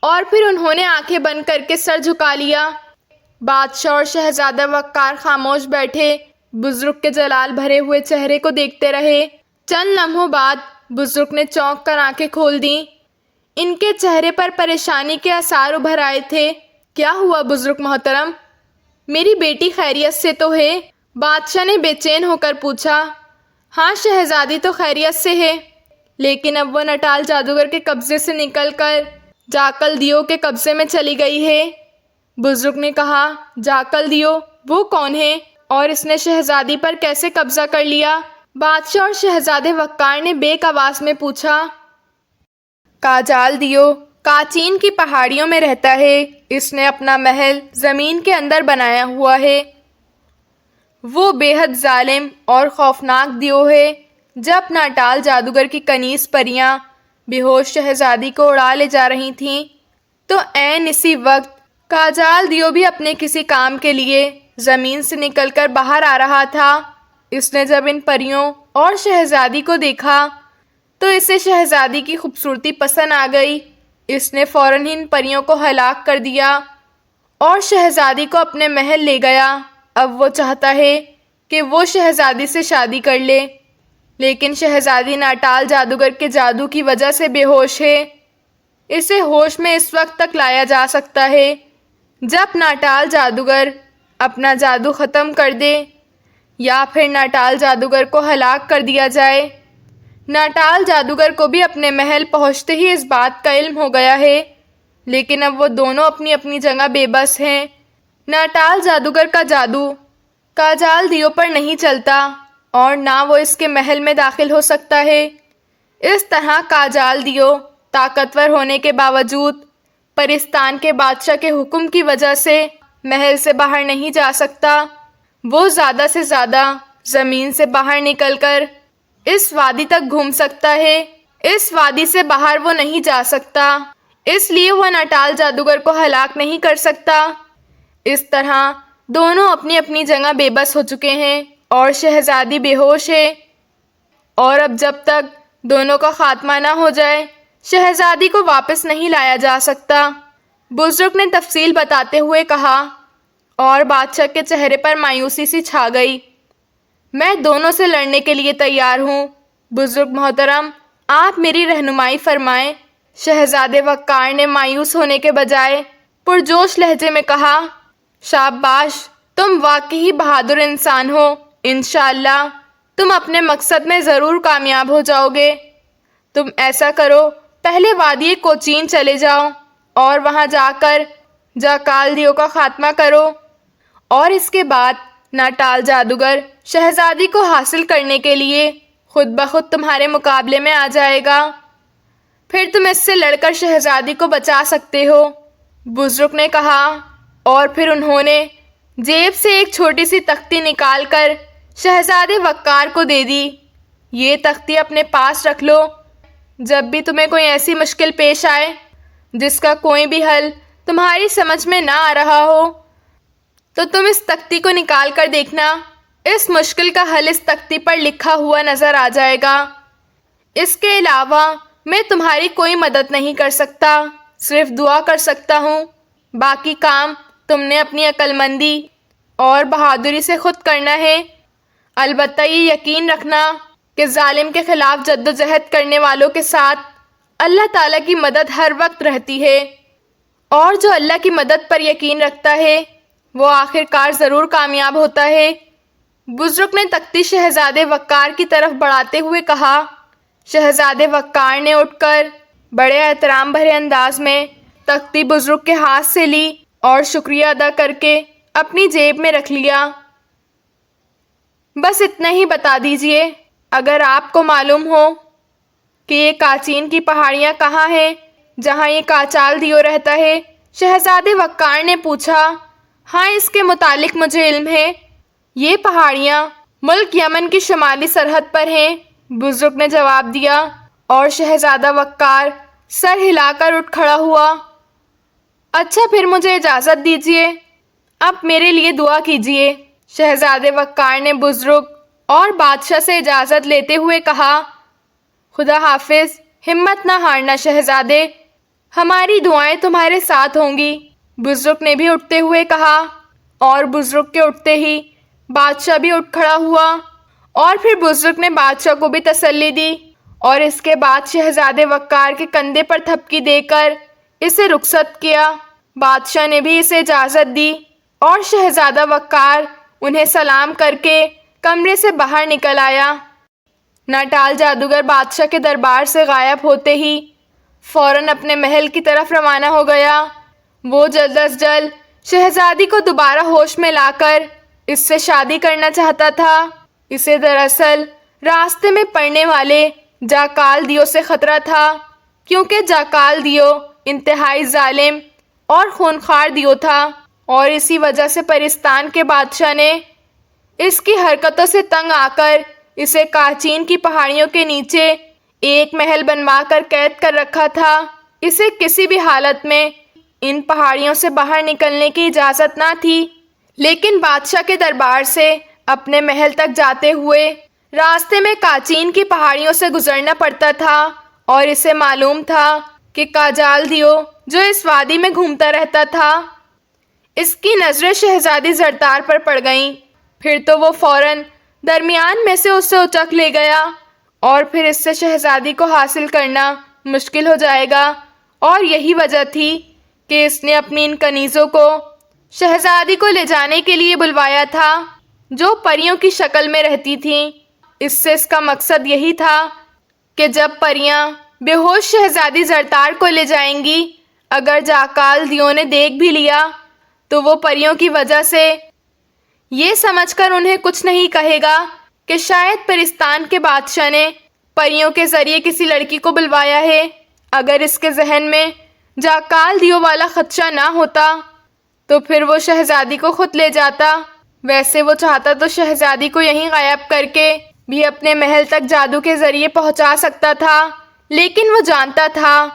اور پھر انہوں نے آنکھیں بند کر کے سر جھکا لیا۔ بادشاہ اور شہزادہ وقار خاموش بیٹھے بزرگ کے جلال بھرے ہوئے چہرے کو دیکھتے رہے۔ چند لمحوں بعد بزرگ نے چونک کر آنکھیں کھول دیں۔ ان کے چہرے پر پریشانی کے آثار ابھر آئے تھے۔ کیا ہوا بزرگ محترم؟ میری بیٹی خیریت سے تو ہے؟ بادشاہ نے بے چین ہو کر پوچھا۔ ہاں، شہزادی تو خیریت سے ہے، لیکن اب وہ نٹال جادوگر کے قبضے سے نکل کر جاکل دیو کے قبضے میں چلی گئی ہے۔ بزرگ نے کہا، جاکل دیو؟ وہ کون ہے اور اس نے شہزادی پر کیسے قبضہ کر لیا؟ بادشاہ اور شہزادے وقار نے بیک آواز میں پوچھا۔ کاجال دیو کاچین کی پہاڑیوں میں رہتا ہے۔ اس نے اپنا محل زمین کے اندر بنایا ہوا ہے۔ وہ بے حد ظالم اور خوفناک دیو ہے۔ جب ناٹال جادوگر کی کنیز پریاں بے ہوش شہزادی کو اڑا لے جا رہی تھیں تو عین اسی وقت کاجال دیو بھی اپنے کسی کام کے لیے زمین سے نکل کر باہر آ رہا تھا۔ اس نے جب ان پریوں اور شہزادی کو دیکھا تو اسے شہزادی کی خوبصورتی پسند آ گئی۔ اس نے فوراً ہی ان پریوں کو ہلاک کر دیا اور شہزادی کو اپنے محل لے گیا۔ اب وہ چاہتا ہے کہ وہ شہزادی سے شادی کر لے، لیکن شہزادی ناٹال جادوگر کے جادو کی وجہ سے بے ہوش ہے۔ اسے ہوش میں اس وقت تک لایا جا سکتا ہے جب ناٹال جادوگر اپنا جادو ختم کر دے یا پھر ناٹال جادوگر کو ہلاک کر دیا جائے۔ ناٹال جادوگر کو بھی اپنے محل پہنچتے ہی اس بات کا علم ہو گیا ہے، لیکن اب وہ دونوں اپنی اپنی جگہ بے بس ہیں۔ ناٹال جادوگر کا جادو کاجال دیو پر نہیں چلتا اور نہ وہ اس کے محل میں داخل ہو سکتا ہے۔ اس طرح کاجال دیو طاقتور ہونے کے باوجود پرستان کے بادشاہ کے حکم کی وجہ سے محل سے باہر نہیں جا سکتا۔ وہ زیادہ سے زیادہ زمین سے باہر نکل کر اس وادی تک گھوم سکتا ہے۔ اس وادی سے باہر وہ نہیں جا سکتا، اس لیے وہ ناٹال جادوگر کو ہلاک نہیں کر سکتا۔ اس طرح دونوں اپنی اپنی جگہ بے بس ہو چکے ہیں اور شہزادی بے ہوش ہے، اور اب جب تک دونوں کا خاتمہ نہ ہو جائے شہزادی کو واپس نہیں لایا جا سکتا۔ بزرگ نے تفصیل بتاتے ہوئے کہا، اور بادشاہ کے چہرے پر مایوسی سی چھا گئی۔ میں دونوں سے لڑنے کے لیے تیار ہوں بزرگ محترم، آپ میری رہنمائی فرمائیں۔ شہزادے وقار نے مایوس ہونے کے بجائے پرجوش لہجے میں کہا، شاباش، تم واقعی بہادر انسان ہو۔ انشاءاللہ تم اپنے مقصد میں ضرور کامیاب ہو جاؤ گے۔ تم ایسا کرو، پہلے وادی کوچین چلے جاؤ اور وہاں جا کر جاکال دیو کا خاتمہ کرو، اور اس کے بعد ناٹال جادوگر شہزادی کو حاصل کرنے کے لیے خود بخود تمہارے مقابلے میں آ جائے گا۔ پھر تم اس سے لڑ کر شہزادی کو بچا سکتے ہو، بزرگ نے کہا، اور پھر انہوں نے جیب سے ایک چھوٹی سی تختی نکال کر شہزادے وقار کو دے دی۔ یہ تختی اپنے پاس رکھ لو، جب بھی تمہیں کوئی ایسی مشکل پیش آئے جس کا کوئی بھی حل تمہاری سمجھ میں نہ آ رہا ہو تو تم اس تختی کو نکال کر دیکھنا، اس مشکل کا حل اس تختی پر لکھا ہوا نظر آ جائے گا۔ اس کے علاوہ میں تمہاری کوئی مدد نہیں کر سکتا، صرف دعا کر سکتا ہوں۔ باقی کام تم نے اپنی عقل مندی اور بہادری سے خود کرنا ہے۔ البتہ یہ یقین رکھنا کہ ظالم کے خلاف جدوجہد کرنے والوں کے ساتھ اللہ تعالیٰ کی مدد ہر وقت رہتی ہے، اور جو اللہ کی مدد پر یقین رکھتا ہے وہ آخر کار ضرور کامیاب ہوتا ہے۔ بزرگ نے تختی شہزادے وقار کی طرف بڑھاتے ہوئے کہا۔ شہزادے وقار نے اٹھ کر بڑے احترام بھرے انداز میں تختی بزرگ کے ہاتھ سے لی اور شکریہ ادا کر کے اپنی جیب میں رکھ لیا۔ بس اتنا ہی بتا دیجئے، اگر آپ کو معلوم ہو کہ یہ کاچین کی پہاڑیاں کہاں ہیں جہاں یہ کاچال دیو رہتا ہے، شہزادے وقار نے پوچھا۔ ہاں، اس کے متعلق مجھے علم ہے، یہ پہاڑیاں ملک یمن کی شمالی سرحد پر ہیں، بزرگ نے جواب دیا، اور شہزادہ وقار سر ہلا کر اٹھ کھڑا ہوا۔ اچھا، پھر مجھے اجازت دیجیے، اب میرے لیے دعا کیجیے۔ شہزادے وقار نے بزرگ اور بادشاہ سے اجازت لیتے ہوئے کہا۔ خدا حافظ، ہمت نہ ہارنا شہزادے، ہماری دعائیں تمہارے ساتھ ہوں گی، بزرگ نے بھی اٹھتے ہوئے کہا۔ اور بزرگ کے اٹھتے ہی بادشاہ بھی اٹھ کھڑا ہوا، اور پھر بزرگ نے بادشاہ کو بھی تسلی دی، اور اس کے بعد شہزادے وقار کے کندھے پر تھپکی دے کر اسے رخصت کیا۔ بادشاہ نے بھی اسے اجازت دی، اور شہزادہ وقار انہیں سلام کر کے کمرے سے باہر نکل آیا۔ ناٹال جادوگر بادشاہ کے دربار سے غائب ہوتے ہی فوراً اپنے محل کی طرف روانہ ہو گیا۔ وہ جلد از جلد شہزادی کو دوبارہ ہوش میں لا کر اس سے شادی کرنا چاہتا تھا۔ اسے دراصل راستے میں پڑنے والے جاکال دیو سے خطرہ تھا، کیونکہ جاکال دیو انتہائی ظالم اور خونخوار دیو تھا، اور اسی وجہ سے پرستان کے بادشاہ نے اس کی حرکتوں سے تنگ آ کر اسے کاچین کی پہاڑیوں کے نیچے ایک محل بنوا کر قید کر رکھا تھا۔ اسے کسی بھی حالت میں ان پہاڑیوں سے باہر نکلنے کی اجازت نہ تھی، لیکن بادشاہ کے دربار سے اپنے محل تک جاتے ہوئے راستے میں کاچین کی پہاڑیوں سے گزرنا پڑتا تھا، اور اسے معلوم تھا کہ کاجال دیو جو اس وادی میں گھومتا رہتا تھا، اس کی نظریں شہزادی زرتار پر پڑ گئیں۔ پھر تو وہ فوراً درمیان میں سے اسے اچک لے گیا، اور پھر اس سے شہزادی کو حاصل کرنا مشکل ہو جائے گا، اور یہی وجہ تھی کہ اس نے اپنی ان کنیزوں کو شہزادی کو لے جانے کے لیے بلوایا تھا، جو پریوں کی شکل میں رہتی تھیں۔ اس سے اس کا مقصد یہی تھا کہ جب پریاں بے ہوش شہزادی زرتار کو لے جائیں گی، اگر جاکال دیو نے دیکھ بھی لیا تو وہ پریوں کی وجہ سے یہ سمجھ کر انہیں کچھ نہیں کہے گا کہ شاید پرستان کے بادشاہ نے پریوں کے ذریعے کسی لڑکی کو بلوایا ہے۔ اگر اس کے ذہن میں جاکال دیو والا خدشہ نہ ہوتا تو پھر وہ شہزادی کو خود لے جاتا۔ ویسے وہ چاہتا تو شہزادی کو یہیں غائب کر کے بھی اپنے محل تک جادو کے ذریعے پہنچا سکتا تھا، لیکن وہ جانتا تھا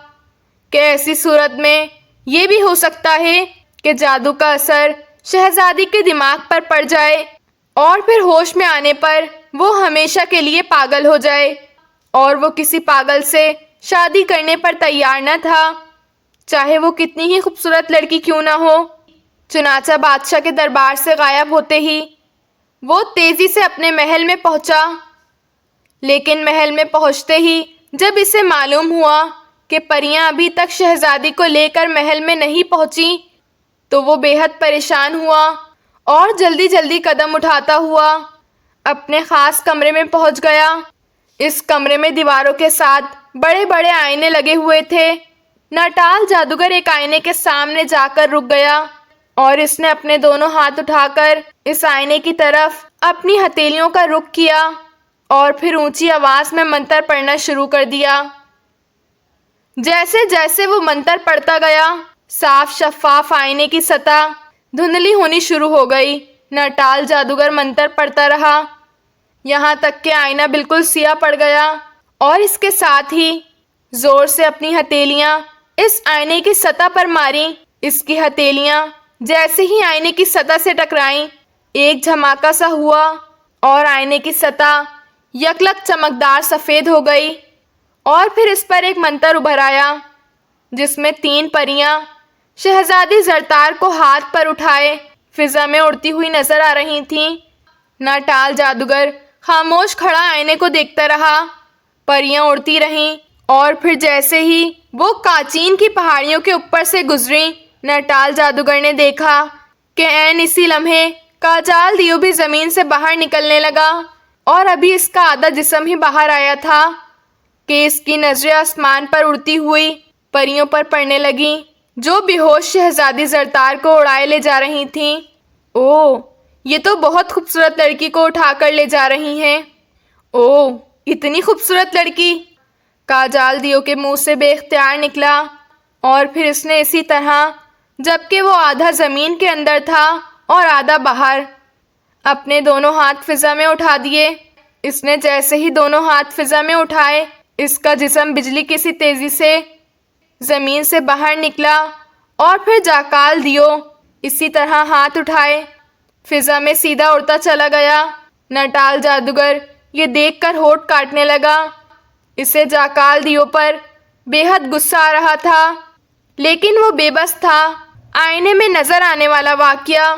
کہ ایسی صورت میں یہ بھی ہو سکتا ہے کہ جادو کا اثر شہزادی کے دماغ پر پڑ جائے، اور پھر ہوش میں آنے پر وہ ہمیشہ کے لیے پاگل ہو جائے، اور وہ کسی پاگل سے شادی کرنے پر تیار نہ تھا، چاہے وہ کتنی ہی خوبصورت لڑکی کیوں نہ ہو۔ چنانچہ بادشاہ کے دربار سے غائب ہوتے ہی وہ تیزی سے اپنے محل میں پہنچا، لیکن محل میں پہنچتے ہی جب اسے معلوم ہوا کہ پریاں ابھی تک شہزادی کو لے کر محل میں نہیں پہنچی تو وہ بے حد پریشان ہوا، اور جلدی جلدی قدم اٹھاتا ہوا اپنے خاص کمرے میں پہنچ گیا۔ اس کمرے میں دیواروں کے ساتھ بڑے بڑے آئینے لگے ہوئے تھے۔ ناٹال جادوگر ایک آئینے کے سامنے جا کر رک گیا، اور اس نے اپنے دونوں ہاتھ اٹھا کر اس آئینے کی طرف اپنی ہتھیلیوں کا رخ کیا، اور پھر اونچی آواز میں منتر پڑھنا شروع کر دیا۔ جیسے جیسے وہ منتر پڑھتا گیا صاف شفاف آئینے کی سطح دھندلی ہونی شروع ہو گئی۔ نٹال جادوگر منتر پڑھتا رہا یہاں تک کہ آئینہ بالکل سیاہ پڑ گیا اور اس کے ساتھ ہی زور سے اپنی ہتھیلیاں اس آئینے کی سطح پر ماریں۔ اس کی ہتھیلیاں جیسے ہی آئینے کی سطح سے ٹکرائیں ایک دھماکہ سا ہوا اور آئینے کی سطح یکلک چمکدار سفید ہو گئی اور پھر اس پر ایک منتر ابھر آیا جس میں 3 پریاں شہزادی زرتار کو ہاتھ پر اٹھائے فضا میں اڑتی ہوئی نظر آ رہی تھیں۔ نٹال جادوگر خاموش کھڑا آئینے کو دیکھتا رہا۔ پریاں اڑتی رہیں اور پھر جیسے ہی وہ کاچین کی پہاڑیوں کے اوپر سے گزریں نٹال جادوگر نے دیکھا کہ عین اسی لمحے کاجال دیو بھی زمین سے باہر نکلنے لگا اور ابھی اس کا آدھا جسم ہی باہر آیا تھا کہ اس کی نظریں آسمان پر اڑتی ہوئی پریوں پر پڑنے لگیں جو بے ہوش شہزادی زرتار کو اڑائے لے جا رہی تھیں۔ اوہ، یہ تو بہت خوبصورت لڑکی کو اٹھا کر لے جا رہی ہیں۔ اوہ، اتنی خوبصورت لڑکی، کاجال دیو کے منہ سے بے اختیار نکلا اور پھر اس نے اسی طرح جبکہ وہ آدھا زمین کے اندر تھا اور آدھا باہر اپنے دونوں ہاتھ فضا میں اٹھا دیے۔ اس نے جیسے ہی دونوں ہاتھ فضا میں اٹھائے اس کا جسم بجلی کی سی تیزی سے زمین سے باہر نکلا اور پھر جاکال دیو اسی طرح ہاتھ اٹھائے فضا میں سیدھا اڑتا چلا گیا۔ نٹال جادوگر یہ دیکھ کر ہونٹ کاٹنے لگا۔ اسے جاکال دیو پر بے حد غصہ آ رہا تھا لیکن وہ بے بس تھا۔ آئینے میں نظر آنے والا واقعہ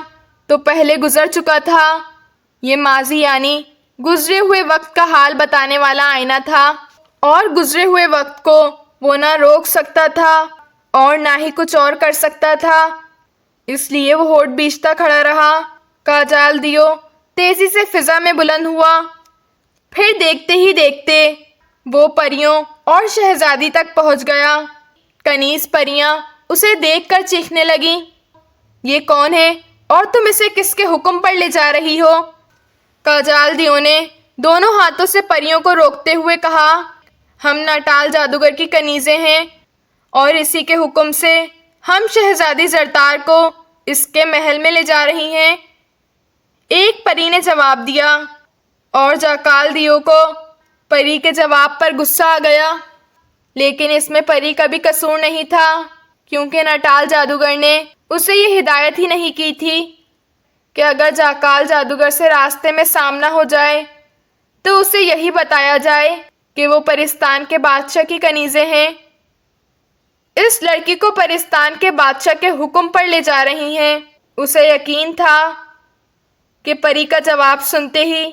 تو پہلے گزر چکا تھا۔ یہ ماضی یعنی گزرے ہوئے وقت کا حال بتانے والا آئینہ تھا اور گزرے ہوئے وقت کو وہ نہ روک سکتا تھا اور نہ ہی کچھ اور کر سکتا تھا، اس لیے وہ ہونٹ بیچتا کھڑا رہا۔ کاجال دیو تیزی سے فضا میں بلند ہوا، پھر دیکھتے ہی دیکھتے وہ پریوں اور شہزادی تک پہنچ گیا۔ کنیز پریاں اسے دیکھ کر چیخنے لگیں، یہ کون ہے اور تم اسے کس کے حکم پر لے جا رہی ہو؟ کاجال دیو نے دونوں ہاتھوں سے پریوں کو روکتے ہوئے کہا، ہم نٹال جادوگر کی کنیزیں ہیں اور اسی کے حکم سے ہم شہزادی زرتار کو اس کے محل میں لے جا رہی ہیں۔ ایک پری نے جواب دیا اور جاکال دیو کو پری کے جواب پر غصہ آ گیا، لیکن اس میں پری کا بھی قصور نہیں تھا کیونکہ نٹال جادوگر نے اسے یہ ہدایت ہی نہیں کی تھی کہ اگر جاکال جادوگر سے راستے میں سامنا ہو جائے تو اسے یہی بتایا جائے کہ وہ پرستان کے بادشاہ کی کنیزیں ہیں۔ اس لڑکی کو پرستان کے بادشاہ کے حکم پر لے جا رہی ہیں۔ اسے یقین تھا کہ پری کا جواب سنتے ہی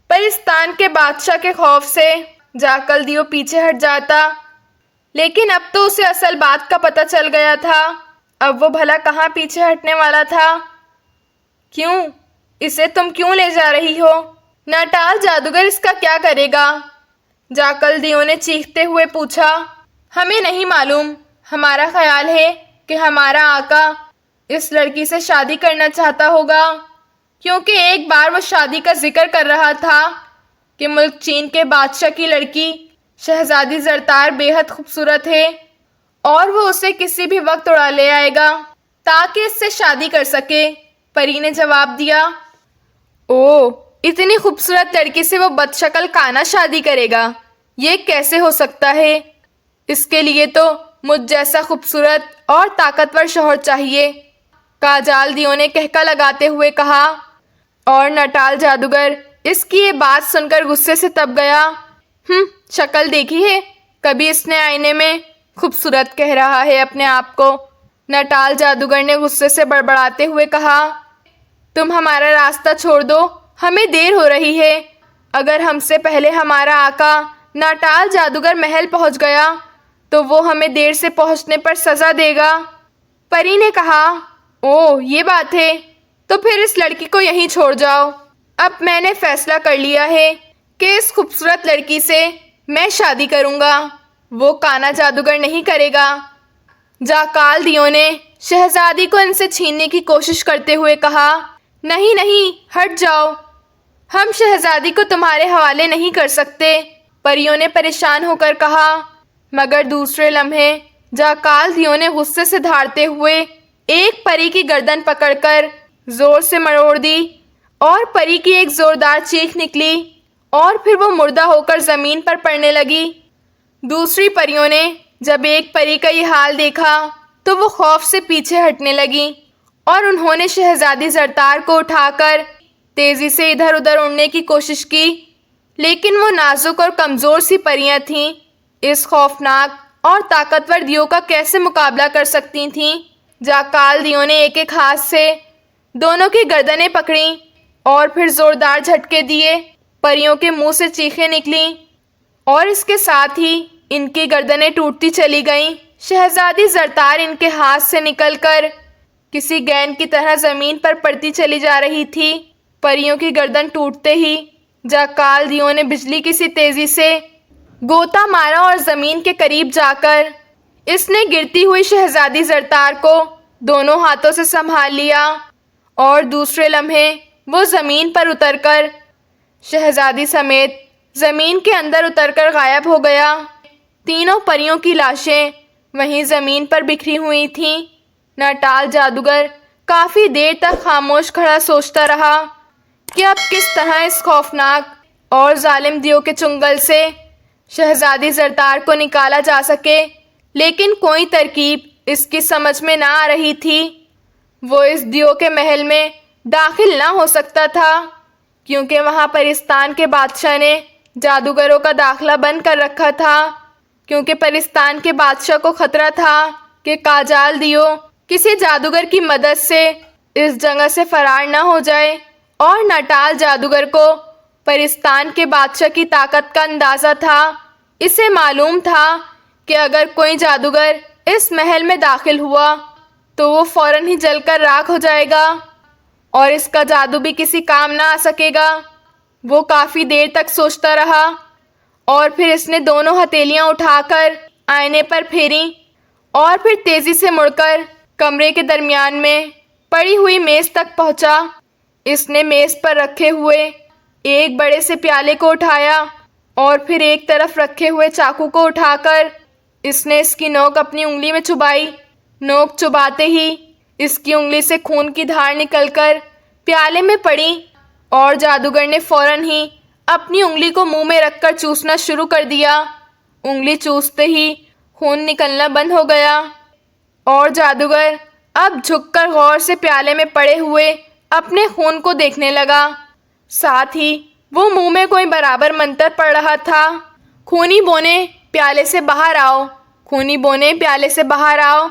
پرستان کے بادشاہ کے خوف سے جاکال دیو پیچھے ہٹ جاتا، لیکن اب تو اسے اصل بات کا پتہ چل گیا تھا۔ اب وہ بھلا کہاں پیچھے ہٹنے والا تھا؟ کیوں؟ اسے تم کیوں لے جا رہی ہو؟ نٹال جادوگر اس کا کیا کرے گا؟ جاکال دیو نے چیختے ہوئے پوچھا۔ ہمیں نہیں معلوم، ہمارا خیال ہے کہ ہمارا آقا اس لڑکی سے شادی کرنا چاہتا ہوگا کیونکہ ایک بار وہ شادی کا ذکر کر رہا تھا کہ ملک چین کے بادشاہ کی لڑکی شہزادی زرتار بے حد خوبصورت ہے اور وہ اسے کسی بھی وقت اڑا لے آئے گا تاکہ اس سے شادی کر سکے۔ پری نے جواب دیا، اوہ، اتنی خوبصورت لڑکی سے وہ بدشکل کانا شادی کرے گا؟ یہ کیسے ہو سکتا ہے؟ اس کے لیے تو مجھ جیسا خوبصورت اور طاقتور شوہر چاہیے، کاجال دیو نے کہکا لگاتے ہوئے کہا۔ اور نٹال جادوگر اس کی یہ بات سن کر غصے سے تپ گیا۔ شکل دیکھی ہے کبھی اس نے آئینے میں؟ خوبصورت کہہ رہا ہے اپنے آپ کو، نٹال جادوگر نے غصے سے بڑبڑاتے ہوئے کہا۔ تم ہمارا راستہ چھوڑ دو، ہمیں دیر ہو رہی ہے۔ اگر ہم سے پہلے ہمارا آقا نٹال جادوگر محل پہنچ گیا تو وہ ہمیں دیر سے پہنچنے پر سزا دے گا۔ پری نے کہا، اوہ، یہ بات ہے، تو پھر اس لڑکی کو یہیں چھوڑ جاؤ۔ اب میں نے فیصلہ کر لیا ہے کہ اس خوبصورت لڑکی سے میں شادی کروں گا، وہ کانا جادوگر نہیں کرے گا۔ جاکال دیو نے شہزادی کو ان سے چھیننے کی کوشش کرتے ہوئے کہا، نہیں نہیں، ہٹ جاؤ، ہم شہزادی کو تمہارے حوالے نہیں کر سکتے۔ پریوں نے پریشان ہو کر کہا، مگر دوسرے لمحے جاکال دیو نے غصے سے دھاڑتے ہوئے ایک پری کی گردن پکڑ کر زور سے مروڑ دی اور پری کی ایک زوردار چیخ نکلی اور پھر وہ مردہ ہو کر زمین پر پڑنے لگی۔ دوسری پریوں نے جب ایک پری کا یہ حال دیکھا تو وہ خوف سے پیچھے ہٹنے لگیں اور انہوں نے شہزادی زرتار کو اٹھا کر تیزی سے ادھر ادھر اڑنے کی کوشش کی، لیکن وہ نازک اور کمزور سی پریاں تھیں، اس خوفناک اور طاقتور دیو کا کیسے مقابلہ کر سکتی تھیں؟ جاکال دیو نے ایک ایک ہاتھ سے دونوں کی گردنیں پکڑیں اور پھر زوردار جھٹکے دیے، پریوں کے منہ سے چیخیں نکلیں اور اس کے ساتھ ہی ان کی گردنیں ٹوٹتی چلی گئیں۔ شہزادی زرتار ان کے ہاتھ سے نکل کر کسی گیند کی طرح زمین پر پڑتی چلی جا رہی تھی۔ پریوں کی گردن ٹوٹتے ہی جاکال دیو نے بجلی کی سی تیزی سے گوتا مارا اور زمین کے قریب جا کر اس نے گرتی ہوئی شہزادی زرتار کو دونوں ہاتھوں سے سنبھال لیا اور دوسرے لمحے وہ زمین پر اتر کر شہزادی سمیت زمین کے اندر اتر کر غائب ہو گیا۔ تینوں پریوں کی لاشیں وہیں زمین پر بکھری ہوئی تھیں۔ ناٹال جادوگر کافی دیر تک خاموش کھڑا سوچتا رہا کہ اب کس طرح اس خوفناک اور ظالم دیو کے چنگل سے شہزادی زرتار کو نکالا جا سکے، لیکن کوئی ترکیب اس کی سمجھ میں نہ آ رہی تھی۔ وہ اس دیو کے محل میں داخل نہ ہو سکتا تھا کیونکہ وہاں پرستان کے بادشاہ نے جادوگروں کا داخلہ بند کر رکھا تھا، کیونکہ پرستان کے بادشاہ کو خطرہ تھا کہ کاجال دیو کسی جادوگر کی مدد سے اس جگہ سے فرار نہ ہو جائے، اور ناٹال جادوگر کو پرستان کے بادشاہ کی طاقت کا اندازہ تھا۔ اسے معلوم تھا کہ اگر کوئی جادوگر اس محل میں داخل ہوا تو وہ فوراً ہی جل کر راکھ ہو جائے گا اور اس کا جادو بھی کسی کام نہ آ سکے گا۔ وہ کافی دیر تک سوچتا رہا اور پھر اس نے دونوں ہتھیلیاں اٹھا کر آئینے پر پھیریں اور پھر تیزی سے مڑ کر کمرے کے درمیان میں پڑی ہوئی میز تک پہنچا۔ اس نے میز پر رکھے ہوئے ایک بڑے سے پیالے کو اٹھایا اور پھر ایک طرف رکھے ہوئے چاقو کو اٹھا کر اس نے اس کی نوک اپنی انگلی میں چبائی۔ نوک چباتے ہی اس کی انگلی سے خون کی دھار نکل کر پیالے میں پڑی اور جادوگر نے فوراً ہی اپنی انگلی کو منہ میں رکھ کر چوسنا شروع کر دیا۔ انگلی چوستے ہی خون نکلنا بند ہو گیا اور جادوگر اب جھک کر غور سے پیالے میں پڑے ہوئے اپنے خون کو دیکھنے لگا، ساتھ ہی وہ منہ میں کوئی برابر منتر پڑھ رہا تھا۔ خونی بونے پیالے سے باہر آؤ، خونی بونے پیالے سے باہر آؤ۔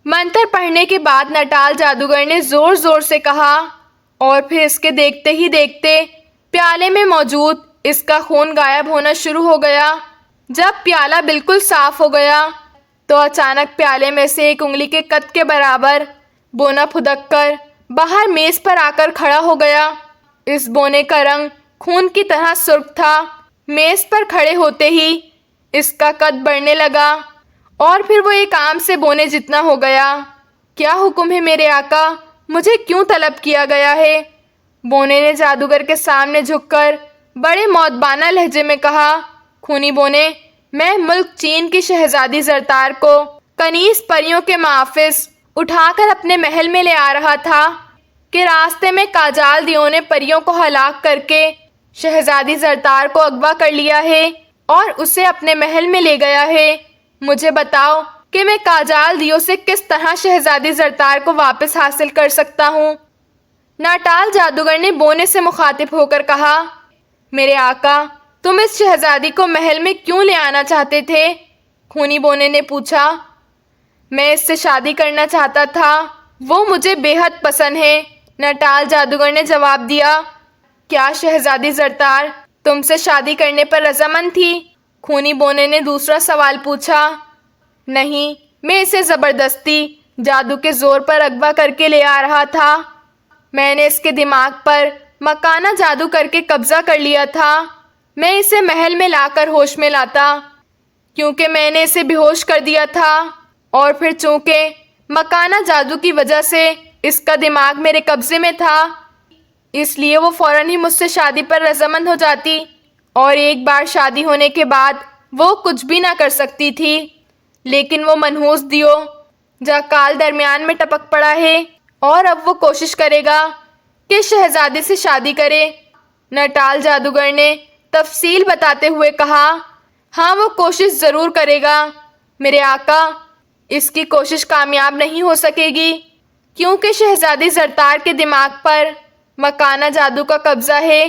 منتر پڑھنے کے بعد ناٹال جادوگر نے زور زور سے کہا اور پھر اس کے دیکھتے ہی دیکھتے پیالے میں موجود اس کا خون غائب ہونا شروع ہو گیا۔ جب پیالہ بالکل صاف ہو گیا تو اچانک پیالے میں سے ایک انگلی کے قد کے برابر بونا پھدک کر باہر میز پر آ کر کھڑا ہو گیا۔ اس بونے کا رنگ خون کی طرح سرخ تھا۔ میز پر کھڑے ہوتے ہی اس کا قد بڑھنے لگا اور پھر وہ ایک عام سے بونے جتنا ہو گیا۔ کیا حکم ہے میرے آقا؟ مجھے کیوں طلب کیا گیا ہے؟ بونے نے جادوگر کے سامنے جھک کر بڑے مؤدبانہ لہجے میں کہا۔ خونی بونے، میں ملک چین کی شہزادی زرتار کو کنیز پریوں کے محافظ اٹھا کر اپنے محل میں لے آ رہا تھا کہ راستے میں کاجال دیو نے پریوں کو ہلاک کر کے شہزادی زرتار کو اغوا کر لیا ہے اور اسے اپنے محل میں لے گیا ہے۔ مجھے بتاؤ کہ میں کاجال دیو سے کس طرح شہزادی زرتار کو واپس حاصل کر سکتا ہوں؟ ناٹال جادوگر نے بونے سے مخاطب ہو کر کہا، میرے آقا، تم اس شہزادی کو محل میں کیوں لے آنا چاہتے تھے؟ خونی بونے نے پوچھا۔ میں اس سے شادی کرنا چاہتا تھا، وہ مجھے بے حد پسند ہے، ناٹال جادوگر نے جواب دیا۔ کیا شہزادی زرتار تم سے شادی کرنے پر رضامند تھی؟ خونی بونے نے دوسرا سوال پوچھا۔ نہیں، میں اسے زبردستی جادو کے زور پر اغوا کر کے لے آ رہا تھا۔ میں نے اس کے دماغ پر مکانہ جادو کر کے قبضہ کر لیا تھا۔ میں اسے محل میں لا کر ہوش میں لاتا کیونکہ میں نے اسے بے ہوش کر دیا تھا، اور پھر چونکہ مکانہ جادو کی وجہ سے اس کا دماغ میرے قبضے میں تھا، اس لیے وہ فوراً ہی مجھ سے شادی پر رضامند ہو جاتی، اور ایک بار شادی ہونے کے بعد وہ کچھ بھی نہ کر سکتی تھی، لیکن وہ منحوس دیو جاکال درمیان میں ٹپک پڑا ہے اور اب وہ کوشش کرے گا کہ شہزادی سے شادی کرے۔ نٹال جادوگر نے تفصیل بتاتے ہوئے کہا، ہاں وہ کوشش ضرور کرے گا میرے آقا، اس کی کوشش کامیاب نہیں ہو سکے گی کیونکہ شہزادی زرتار کے دماغ پر مکانہ جادو کا قبضہ ہے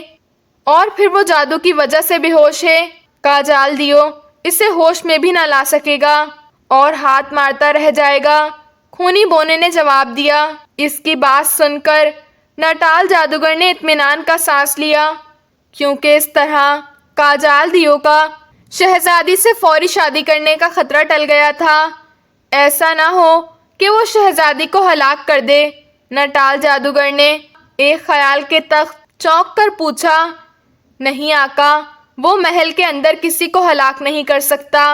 اور پھر وہ جادو کی وجہ سے بے ہوش ہے۔ کاجال دیو اسے ہوش میں بھی نہ لا سکے گا اور ہاتھ مارتا رہ جائے گا، خونی بونے نے جواب دیا۔ اس کی بات سن کر نٹال جادوگر نے اطمینان کا سانس لیا کیونکہ اس طرح کاجال دیو کا شہزادی سے فوری شادی کرنے کا خطرہ ٹل گیا تھا۔ ایسا نہ ہو کہ وہ شہزادی کو ہلاک کر دے۔ نٹال جادوگر نے ایک خیال کے تخت چونک کر پوچھا، نہیں آقا، وہ محل کے اندر کسی کو ہلاک نہیں کر سکتا،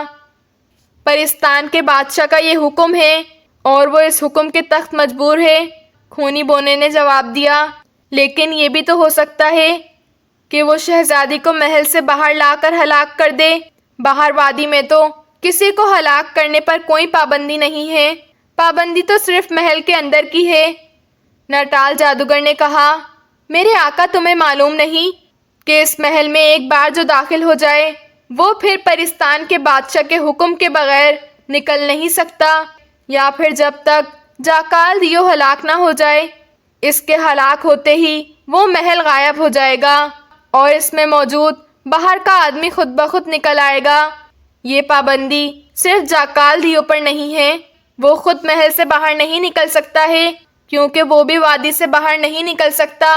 پرستان کے بادشاہ کا یہ حکم ہے اور وہ اس حکم کے تخت مجبور ہے۔ خونی بونے نے جواب دیا، لیکن یہ بھی تو ہو سکتا ہے کہ وہ شہزادی کو محل سے باہر لا کر ہلاک کر دے۔ باہر وادی میں تو کسی کو ہلاک کرنے پر کوئی پابندی نہیں ہے، پابندی تو صرف محل کے اندر کی ہے۔ نٹال جادوگر نے کہا، میرے آقا تمہیں معلوم نہیں کہ اس محل میں ایک بار جو داخل ہو جائے وہ پھر پرستان کے بادشاہ کے حکم کے بغیر نکل نہیں سکتا، یا پھر جب تک جاکال دیو ہلاک نہ ہو جائے۔ اس کے ہلاک ہوتے ہی وہ محل غائب ہو جائے گا اور اس میں موجود باہر کا آدمی خود بخود نکل آئے گا۔ یہ پابندی صرف جاکال دیو پر نہیں ہے، وہ خود محل سے باہر نہیں نکل سکتا ہے کیونکہ وہ بھی وادی سے باہر نہیں نکل سکتا۔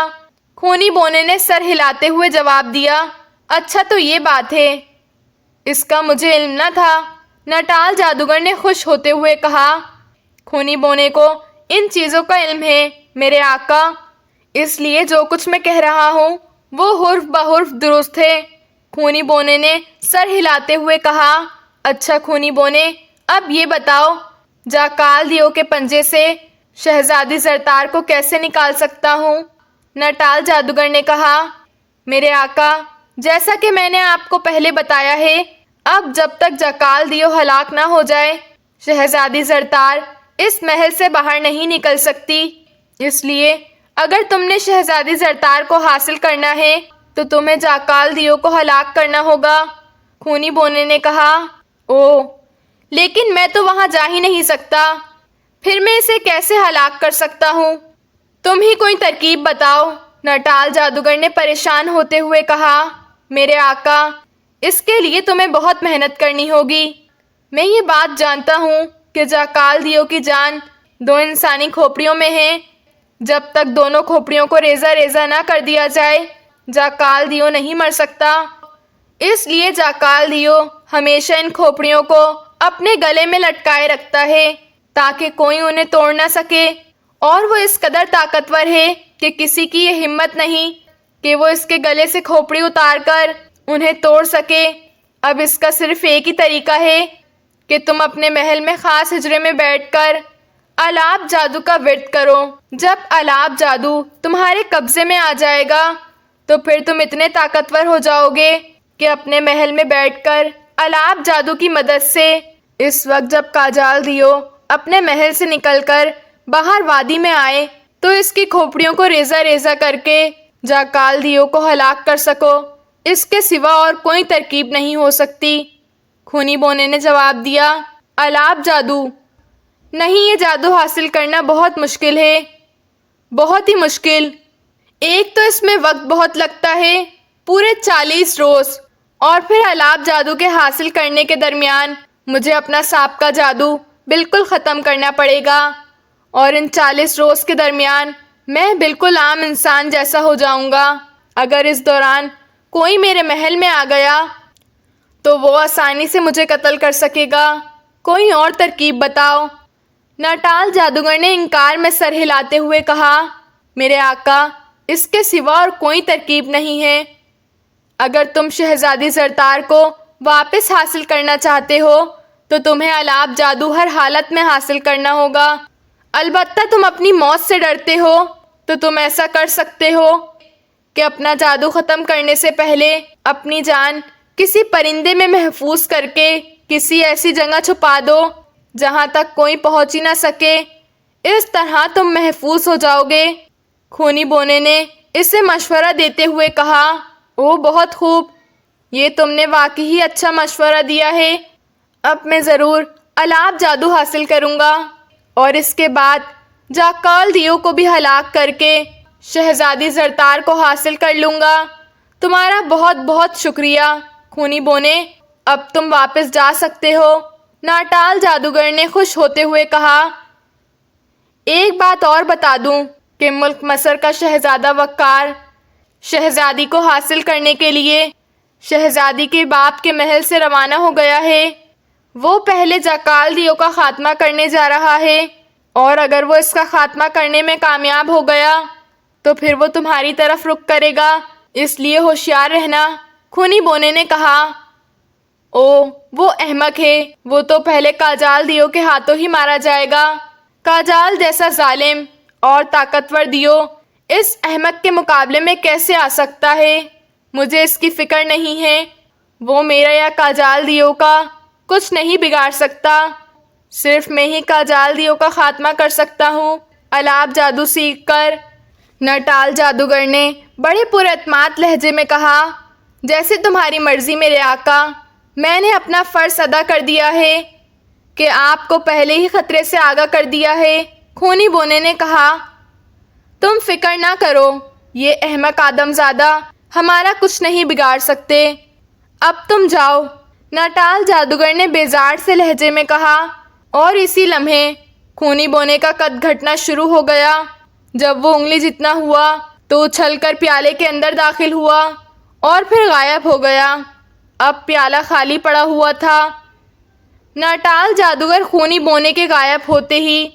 خونی بونے نے سر ہلاتے ہوئے جواب دیا، اچھا تو یہ بات ہے، اس کا مجھے علم نہ تھا۔ نٹال جادوگر نے خوش ہوتے ہوئے کہا، خونی بونے کو ان چیزوں کا علم ہے میرے آقا، اس لیے جو کچھ میں کہہ رہا ہوں وہ حرف بحرف درست ہے۔ خونی بونے نے سر ہلاتے ہوئے کہا، اچھا خونی بونے، اب یہ بتاؤ جاکال دیو کے پنجے سے شہزادی زرتار کو کیسے نکال سکتا ہوں؟ نٹال جادوگر نے کہا، میرے آقا، جیسا کہ میں نے آپ کو پہلے بتایا ہے، اب جب تک جاکال دیو ہلاک نہ ہو جائے شہزادی زرتار اس محل سے باہر نہیں نکل سکتی، اس لیے اگر تم نے شہزادی زرتار کو حاصل کرنا ہے تو تمہیں جاکال دیو کو ہلاک کرنا ہوگا۔ خونی بونے نے کہا، لیکن میں تو وہاں جا ہی نہیں سکتا، پھر میں اسے کیسے ہلاک کر سکتا ہوں؟ تم ہی کوئی ترکیب بتاؤ۔ نٹال جادوگر نے پریشان ہوتے ہوئے کہا، میرے آقا، اس کے لیے تمہیں بہت محنت کرنی ہوگی۔ میں یہ بات جانتا ہوں کہ جاکال دیو کی جان 2 انسانی کھوپڑیوں میں ہے، جب تک دونوں کھوپڑیوں کو ریزہ ریزہ نہ کر دیا جائے جاکال دیو نہیں مر سکتا، اس لیے جاکال دیو ہمیشہ ان کھوپڑیوں کو اپنے گلے میں لٹکائے رکھتا ہے تاکہ کوئی انہیں توڑ نہ سکے، اور وہ اس قدر طاقتور ہے کہ کسی کی یہ ہمت نہیں کہ وہ اس کے گلے سے کھوپڑی اتار کر انہیں توڑ سکے۔ اب اس کا صرف ایک ہی طریقہ ہے کہ تم اپنے محل میں خاص حجرے میں بیٹھ کر الاپ جادو کا ورد کرو۔ جب الاپ جادو تمہارے قبضے میں آ جائے گا تو پھر تم اتنے طاقتور ہو جاؤ گے کہ اپنے محل میں بیٹھ کر الاپ جادو کی مدد سے اس وقت جب کاجال دیو اپنے محل سے نکل کر باہر وادی میں آئے تو اس کی کھوپڑیوں کو ریزہ ریزہ کر کے جاکال دیو کو ہلاک کر سکو، اس کے سوا اور کوئی ترکیب نہیں ہو سکتی۔ خونی بونے نے جواب دیا، الاپ جادو؟ نہیں، یہ جادو حاصل کرنا بہت مشکل ہے، بہت ہی مشکل۔ ایک تو اس میں وقت بہت لگتا ہے، پورے 40 روز، اور پھر الاپ جادو کے حاصل کرنے کے درمیان مجھے اپنا سابقہ جادو بالکل ختم کرنا پڑے گا، اور ان 40 روز کے درمیان میں بالکل عام انسان جیسا ہو جاؤں گا۔ اگر اس دوران کوئی میرے محل میں آ گیا تو وہ آسانی سے مجھے قتل کر سکے گا، کوئی اور ترکیب بتاؤ۔ نٹال جادوگر نے انکار میں سر ہلاتے ہوئے کہا، میرے آقا، اس کے سوا اور کوئی ترکیب نہیں ہے۔ اگر تم شہزادی زرتار کو واپس حاصل کرنا چاہتے ہو تو تمہیں الاپ جادو ہر حالت میں حاصل کرنا ہوگا۔ البتہ تم اپنی موت سے ڈرتے ہو تو تم ایسا کر سکتے ہو کہ اپنا جادو ختم کرنے سے پہلے اپنی جان کسی پرندے میں محفوظ کر کے کسی ایسی جگہ چھپا دو جہاں تک کوئی پہنچ ہی نہ سکے، اس طرح تم محفوظ ہو جاؤ گے۔ خونی بونے نے اسے مشورہ دیتے ہوئے کہا، او بہت خوب، یہ تم نے واقعی اچھا مشورہ دیا ہے۔ اب میں ضرور الاپ جادو حاصل کروں گا اور اس کے بعد جاکال دیو کو بھی ہلاک کر کے شہزادی زرتار کو حاصل کر لوں گا۔ تمہارا بہت بہت شکریہ خونی بونے، اب تم واپس جا سکتے ہو۔ ناٹال جادوگر نے خوش ہوتے ہوئے کہا، ایک بات اور بتا دوں کہ ملک مصر کا شہزادہ وقار شہزادی کو حاصل کرنے کے لیے شہزادی کے باپ کے محل سے روانہ ہو گیا ہے۔ وہ پہلے جاکال دیو کا خاتمہ کرنے جا رہا ہے، اور اگر وہ اس کا خاتمہ کرنے میں کامیاب ہو گیا تو پھر وہ تمہاری طرف رخ کرے گا، اس لیے ہوشیار رہنا۔ خونی بونے نے کہا، او وہ احمق ہے، وہ تو پہلے کاجال دیو کے ہاتھوں ہی مارا جائے گا۔ کاجال جیسا ظالم اور طاقتور دیو اس احمق کے مقابلے میں کیسے آ سکتا ہے؟ مجھے اس کی فکر نہیں ہے، وہ میرا یا کاجال دیو کا کچھ نہیں بگاڑ سکتا، صرف میں ہی کاجال دیو کا خاتمہ کر سکتا ہوں۔ الاپ جادو سیکھ کر ناٹال جادوگر نے بڑے پرے اعتماد لہجے میں کہا، جیسے تمہاری مرضی میرے آقا، میں نے اپنا فرض ادا کر دیا ہے کہ آپ کو پہلے ہی خطرے سے آگاہ کر دیا ہے۔ خونی بونے نے کہا، تم فکر نہ کرو، یہ احمق آدم زادہ ہمارا کچھ نہیں بگاڑ سکتے، اب تم جاؤ۔ ناٹال جادوگر نے بیزار سے لہجے میں کہا، اور اسی لمحے خونی بونے کا قد گھٹنا شروع ہو گیا۔ جب وہ انگلی جتنا ہوا تو اچھل کر پیالے کے اندر داخل ہوا اور پھر غائب ہو گیا۔ اب پیالہ خالی پڑا ہوا تھا۔ ناٹال جادوگر خونی بونے کے غائب ہوتے ہی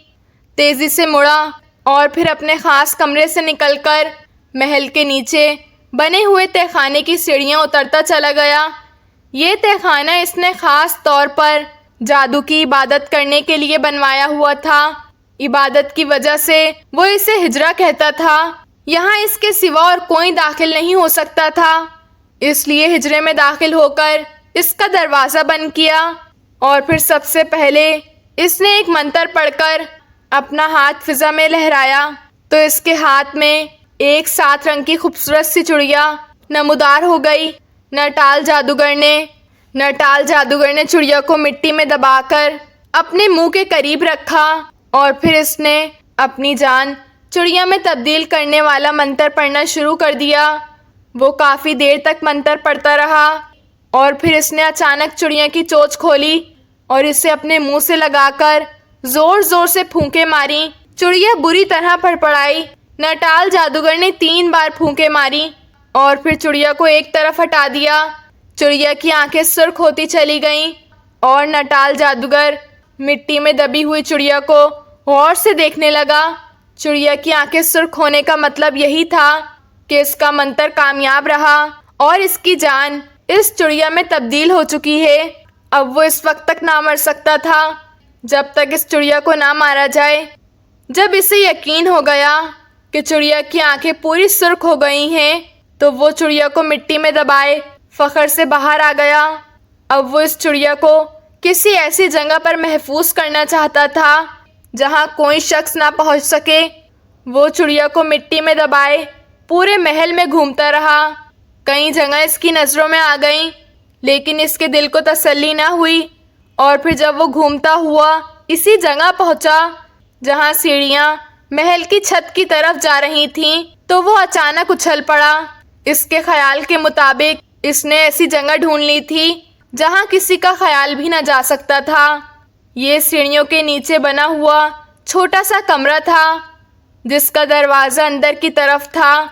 تیزی سے مڑا اور پھر اپنے خاص کمرے سے نکل کر محل کے نیچے بنے ہوئے تہہ خانے کی سیڑھیاں اترتا چلا گیا۔ یہ تہہ خانہ اس نے خاص طور پر جادو کی عبادت کرنے کے لیے بنوایا ہوا تھا۔ عبادت کی وجہ سے وہ اسے ہجرا کہتا تھا۔ یہاں اس کے سوا اور کوئی داخل نہیں ہو سکتا تھا، اس لیے ہجرے میں داخل ہو کر اس کا دروازہ بند کیا اور پھر سب سے پہلے اس نے ایک منتر پڑھ کر اپنا ہاتھ فضا میں لہرایا تو اس کے ہاتھ میں ایک 7 رنگ کی خوبصورت سی چڑیا نمودار ہو گئی۔ ناٹال جادوگر نے چڑیا کو مٹی میں دبا کر اپنے منہ کے قریب رکھا اور پھر اس نے اپنی جان چڑیا میں تبدیل کرنے والا منتر پڑھنا شروع کر دیا۔ وہ کافی دیر تک منتر پڑھتا رہا اور پھر اس نے اچانک چڑیا کی چونچ کھولی اور اسے اپنے منہ سے لگا کر زور زور سے پھونکے ماری۔ چڑیا بری طرح پڑپڑائی۔ ناٹال جادوگر نے 3 بار پھونکے ماری اور پھر چڑیا کو ایک طرف ہٹا دیا۔ چڑیا کی آنکھیں سرخ ہوتی چلی گئیں اور ناٹال جادوگر مٹی میں دبی ہوئی چڑیا کو غور سے دیکھنے لگا۔ چڑیا کی آنکھیں سرخ ہونے کا مطلب یہی تھا کہ اس کا منتر کامیاب رہا اور اس کی جان اس چڑیا میں تبدیل ہو چکی ہے۔ اب وہ اس وقت تک نہ مر سکتا تھا جب تک اس چڑیا کو نہ مارا جائے۔ جب اسے یقین ہو گیا کہ چڑیا کی آنکھیں پوری سرخ ہو گئی ہیں تو وہ چڑیا کو مٹی میں دبائے فخر سے باہر آ گیا۔ اب وہ اس چڑیا کو کسی ایسی جگہ پر محفوظ کرنا چاہتا تھا جہاں کوئی شخص نہ پہنچ سکے۔ وہ چڑیا کو مٹی میں دبائے پورے محل میں گھومتا رہا۔ کئی جگہ اس کی نظروں میں آ گئیں لیکن اس کے دل کو تسلی نہ ہوئی، اور پھر جب وہ گھومتا ہوا اسی جگہ پہنچا جہاں سیڑھیاں محل کی چھت کی طرف جا رہی تھیں تو وہ اچانک اچھل پڑا۔ اس کے خیال کے مطابق اس نے ایسی جگہ ڈھونڈ لی تھی جہاں کسی کا خیال بھی نہ جا سکتا تھا۔ یہ سیڑھیوں کے نیچے بنا ہوا چھوٹا سا کمرہ تھا جس کا دروازہ اندر کی طرف تھا۔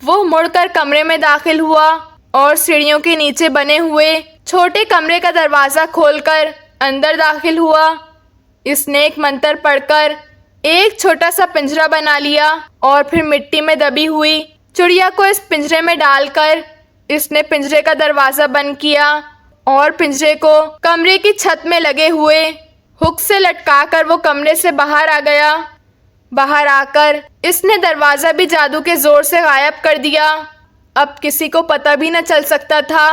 وہ مڑ کر کمرے میں داخل ہوا اور سیڑھیوں کے نیچے بنے ہوئے چھوٹے کمرے کا دروازہ کھول کر اندر داخل ہوا۔ اس نے ایک منتر پڑھ کر ایک چھوٹا سا پنجرا بنا لیا اور پھر مٹی میں دبی ہوئی چڑیا کو اس پنجرے میں ڈال کر اس نے پنجرے کا دروازہ بند کیا اور پنجرے کو کمرے کی چھت میں لگے ہوئے ہک سے لٹکا کر وہ کمرے سے باہر آ گیا۔ باہر آ کر اس نے دروازہ بھی جادو کے زور سے غائب کر دیا۔ اب کسی کو پتہ بھی نہ چل سکتا تھا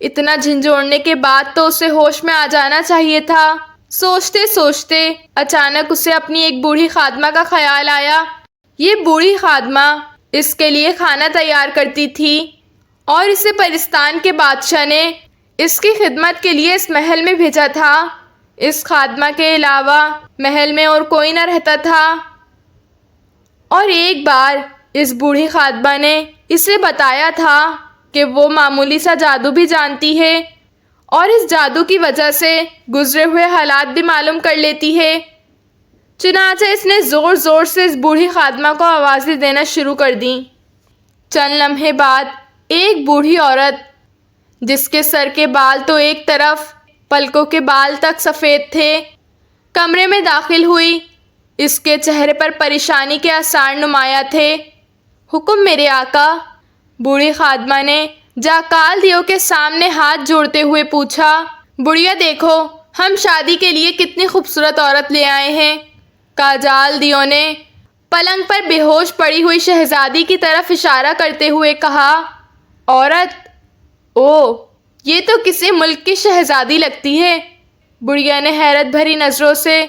اتنا جھنجھوڑنے کے بعد تو اسے ہوش میں آ جانا چاہیے تھا۔ سوچتے سوچتے اچانک اسے اپنی ایک بوڑھی خادمہ کا خیال آیا۔ یہ بوڑھی خادمہ اس کے لیے کھانا تیار کرتی تھی اور اسے پرستان کے بادشاہ نے اس کی خدمت کے لیے اس محل میں بھیجا تھا۔ اس خادمہ کے علاوہ محل میں اور کوئی نہ رہتا تھا، اور ایک بار اس بوڑھی خادمہ نے اسے بتایا تھا کہ وہ معمولی سا جادو بھی جانتی ہے اور اس جادو کی وجہ سے گزرے ہوئے حالات بھی معلوم کر لیتی ہے۔ چنانچہ اس نے زور زور سے اس بوڑھی خادمہ کو آوازیں دینا شروع کر دیں۔ چند لمحے بعد ایک بوڑھی عورت جس کے سر کے بال تو ایک طرف، پلکوں کے بال تک سفید تھے، کمرے میں داخل ہوئی۔ اس کے چہرے پر پریشانی کے آثار نمایاں تھے۔ حکم میرے آقا، بوڑھی خادمہ نے جاکال دیو کے سامنے ہاتھ جوڑتے ہوئے پوچھا۔ بڑھیا دیکھو، ہم شادی کے لیے کتنی خوبصورت عورت لے آئے ہیں۔ کاجال دیو نے پلنگ پر بے ہوش پڑی ہوئی شہزادی کی طرف اشارہ کرتے ہوئے کہا۔ عورت؟ او، یہ تو کسی ملک کی شہزادی لگتی ہے۔ بڑھیا نے حیرت بھری نظروں سے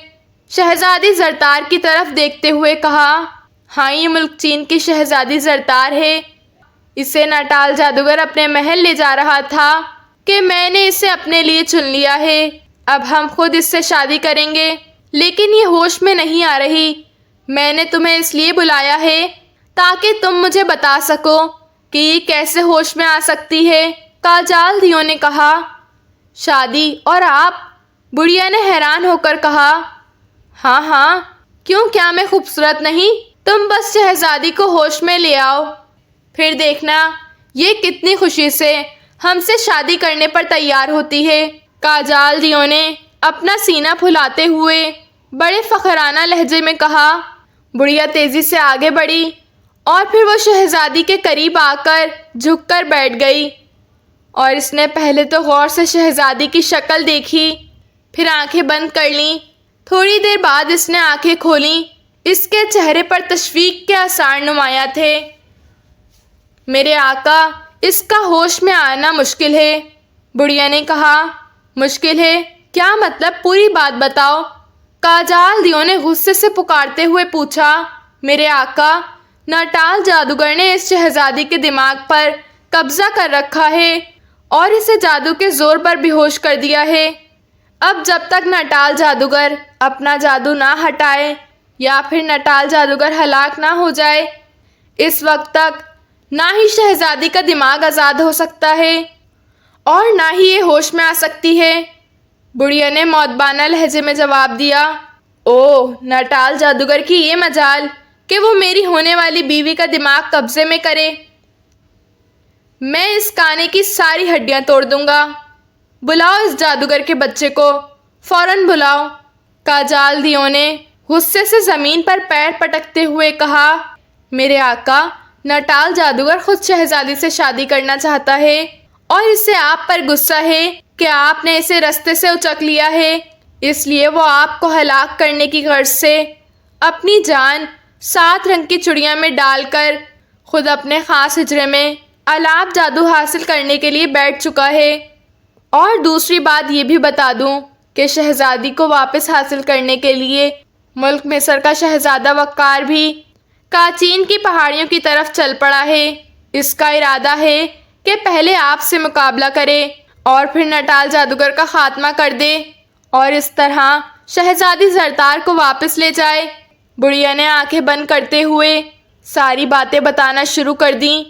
شہزادی زرتار کی طرف دیکھتے ہوئے کہا۔ ہاں، یہ ملک چین کی شہزادی زرتار ہے۔ اسے ناٹال جادوگر اپنے محل لے جا رہا تھا کہ میں نے اسے اپنے لیے چن لیا ہے۔ اب ہم خود اس سے شادی کریں گے، لیکن یہ ہوش میں نہیں آ رہی۔ میں نے تمہیں اس لیے بلایا ہے تاکہ تم مجھے بتا سکو کہ یہ کیسے ہوش میں آ سکتی ہے۔ کاجال دیو نے کہا۔ شادی اور آپ؟ بڑھیا نے حیران ہو کر کہا۔ ہاں ہاں، کیوں، کیا میں خوبصورت نہیں؟ تم بس شہزادی کو ہوش میں لے آؤ، پھر دیکھنا یہ کتنی خوشی سے ہم سے شادی کرنے پر تیار ہوتی ہے۔ کاجال دیو نے اپنا سینہ پھلاتے ہوئے بڑے فخرانہ لہجے میں کہا۔ بڑھیا تیزی سے آگے بڑھی اور پھر وہ شہزادی کے قریب آ کر جھک کر بیٹھ گئی، اور اس نے پہلے تو غور سے شہزادی کی شکل دیکھی، پھر آنکھیں بند کر لیں۔ تھوڑی دیر بعد اس نے آنکھیں کھولیں۔ اس کے چہرے پر تشویق کے آثار نمایاں تھے۔ میرے آقا، اس کا ہوش میں آنا مشکل ہے۔ بڑھیا نے کہا۔ مشکل ہے؟ کیا مطلب؟ پوری بات بتاؤ۔ کاجال دیو نے غصے سے پکارتے ہوئے پوچھا۔ میرے آقا، ناٹال جادوگر نے اس شہزادی کے دماغ پر قبضہ کر رکھا ہے اور اسے جادو کے زور پر بے ہوش کر دیا ہے۔ اب جب تک ناٹال جادوگر اپنا جادو نہ ہٹائے یا پھر ناٹال جادوگر ہلاک نہ ہو جائے، اس وقت تک نہ ہی شہزادی کا دماغ آزاد ہو سکتا ہے اور نہ ہی یہ ہوش میں آ سکتی ہے۔ بڑھیا نے مؤدبانہ لہجے میں جواب دیا۔ اوہ، ناٹال جادوگر کی یہ مجال کہ وہ میری ہونے والی بیوی کا دماغ قبضے میں کرے۔ میں اس کانے کی ساری ہڈیاں توڑ دوں گا۔ بلاؤ اس جادوگر کے بچے کو، فوراً بلاؤ۔ کاجال دیو نے غصے سے زمین پر پیر پٹکتے ہوئے کہا۔ میرے آقا، ناٹال جادوگر خود شہزادی سے شادی کرنا چاہتا ہے اور اسے آپ پر غصہ ہے کہ آپ نے اسے رستے سے اچک لیا ہے، اس لیے وہ آپ کو ہلاک کرنے کی غرض سے اپنی جان 7 رنگ کی چڑیا میں ڈال کر خود اپنے خاص حجرے میں الاپ جادو حاصل کرنے کے لیے بیٹھ چکا ہے۔ اور دوسری بات یہ بھی بتا دوں کہ شہزادی کو واپس حاصل کرنے کے لیے ملک مصر کا شہزادہ وقار بھی کاچین کی پہاڑیوں کی طرف چل پڑا ہے۔ اس کا ارادہ ہے کہ پہلے آپ سے مقابلہ کرے اور پھر ناٹال جادوگر کا خاتمہ کر دے اور اس طرح شہزادی زرتار کو واپس لے جائے۔ بڑھیا نے آنکھیں بند کرتے ہوئے ساری باتیں بتانا شروع کر دیں۔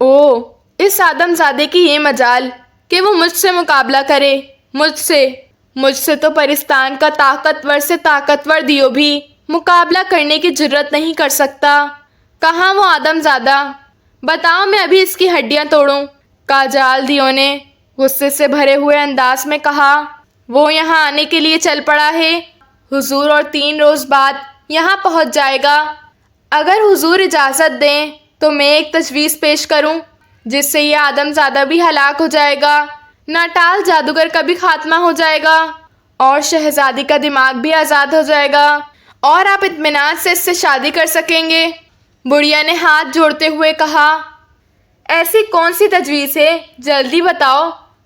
اوہ، اس آدم زادے کی یہ مجال کہ وہ مجھ سے مقابلہ کرے، مجھ سے تو پرستان کا طاقتور سے طاقتور دیو بھی مقابلہ کرنے کی جرت نہیں کر سکتا۔ کہاں وہ آدم زادہ؟ بتاؤ، میں ابھی اس کی ہڈیاں توڑوں۔ کاجال دیو نے غصے سے بھرے ہوئے انداز میں کہا۔ وہ یہاں آنے کے لیے چل پڑا ہے حضور، اور 3 روز بعد یہاں پہنچ جائے گا۔ اگر حضور اجازت دیں تو میں ایک تجویز پیش کروں جس سے یہ آدم زادہ بھی ہلاک ہو جائے گا، ناٹال جادوگر کا بھی خاتمہ ہو جائے گا اور شہزادی کا دماغ بھی آزاد ہو جائے گا اور آپ اطمینان سے اس سے شادی کر سکیں گے۔ بڑھیا نے ہاتھ جوڑتے ہوئے کہا۔ ایسی کون سی تجویز ہے؟ جلدی بتاؤ۔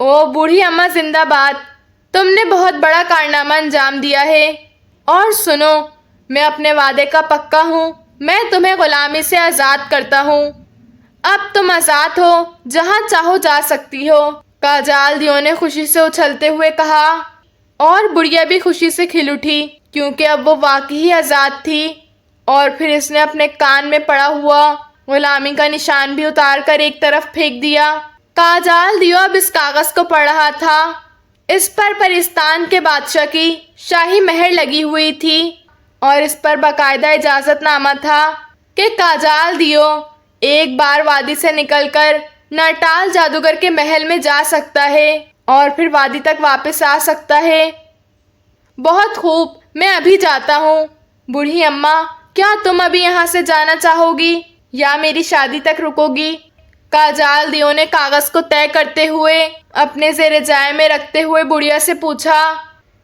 او بوڑھی اماں زندہ باد، تم نے بہت بڑا کارنامہ انجام دیا ہے۔ اور سنو، میں اپنے وعدے کا پکا ہوں، میں تمہیں غلامی سے آزاد کرتا ہوں۔ اب تم آزاد ہو، جہاں چاہو جا سکتی ہو، کاجال دیو نے خوشی سے اچھلتے ہوئے کہا۔ اور بڑھیا بھی خوشی سے کھل اٹھی، کیونکہ اب وہ واقعی آزاد تھی۔ اور پھر اس نے اپنے کان میں پڑا ہوا غلامی کا نشان بھی اتار کر ایک طرف پھینک دیا۔ کاجال دیو اب اس کاغذ کو پڑھ رہا تھا۔ اس پر پرستان کے بادشاہ کی شاہی مہر لگی ہوئی تھی اور اس پر باقاعدہ اجازت نامہ تھا کہ کاجال دیو ایک بار وادی سے نکل کر ناٹال جادوگر کے محل میں جا سکتا ہے اور پھر وادی تک واپس آ سکتا ہے۔ بہت خوب، میں ابھی جاتا ہوں۔ بوڑھی اماں، کیا تم ابھی یہاں سے جانا چاہو گی یا میری شادی تک رکو گی؟ کاجال دیو نے کاغذ کو طے کرتے ہوئے اپنے زیر جائے میں رکھتے ہوئے بڑھیا سے پوچھا۔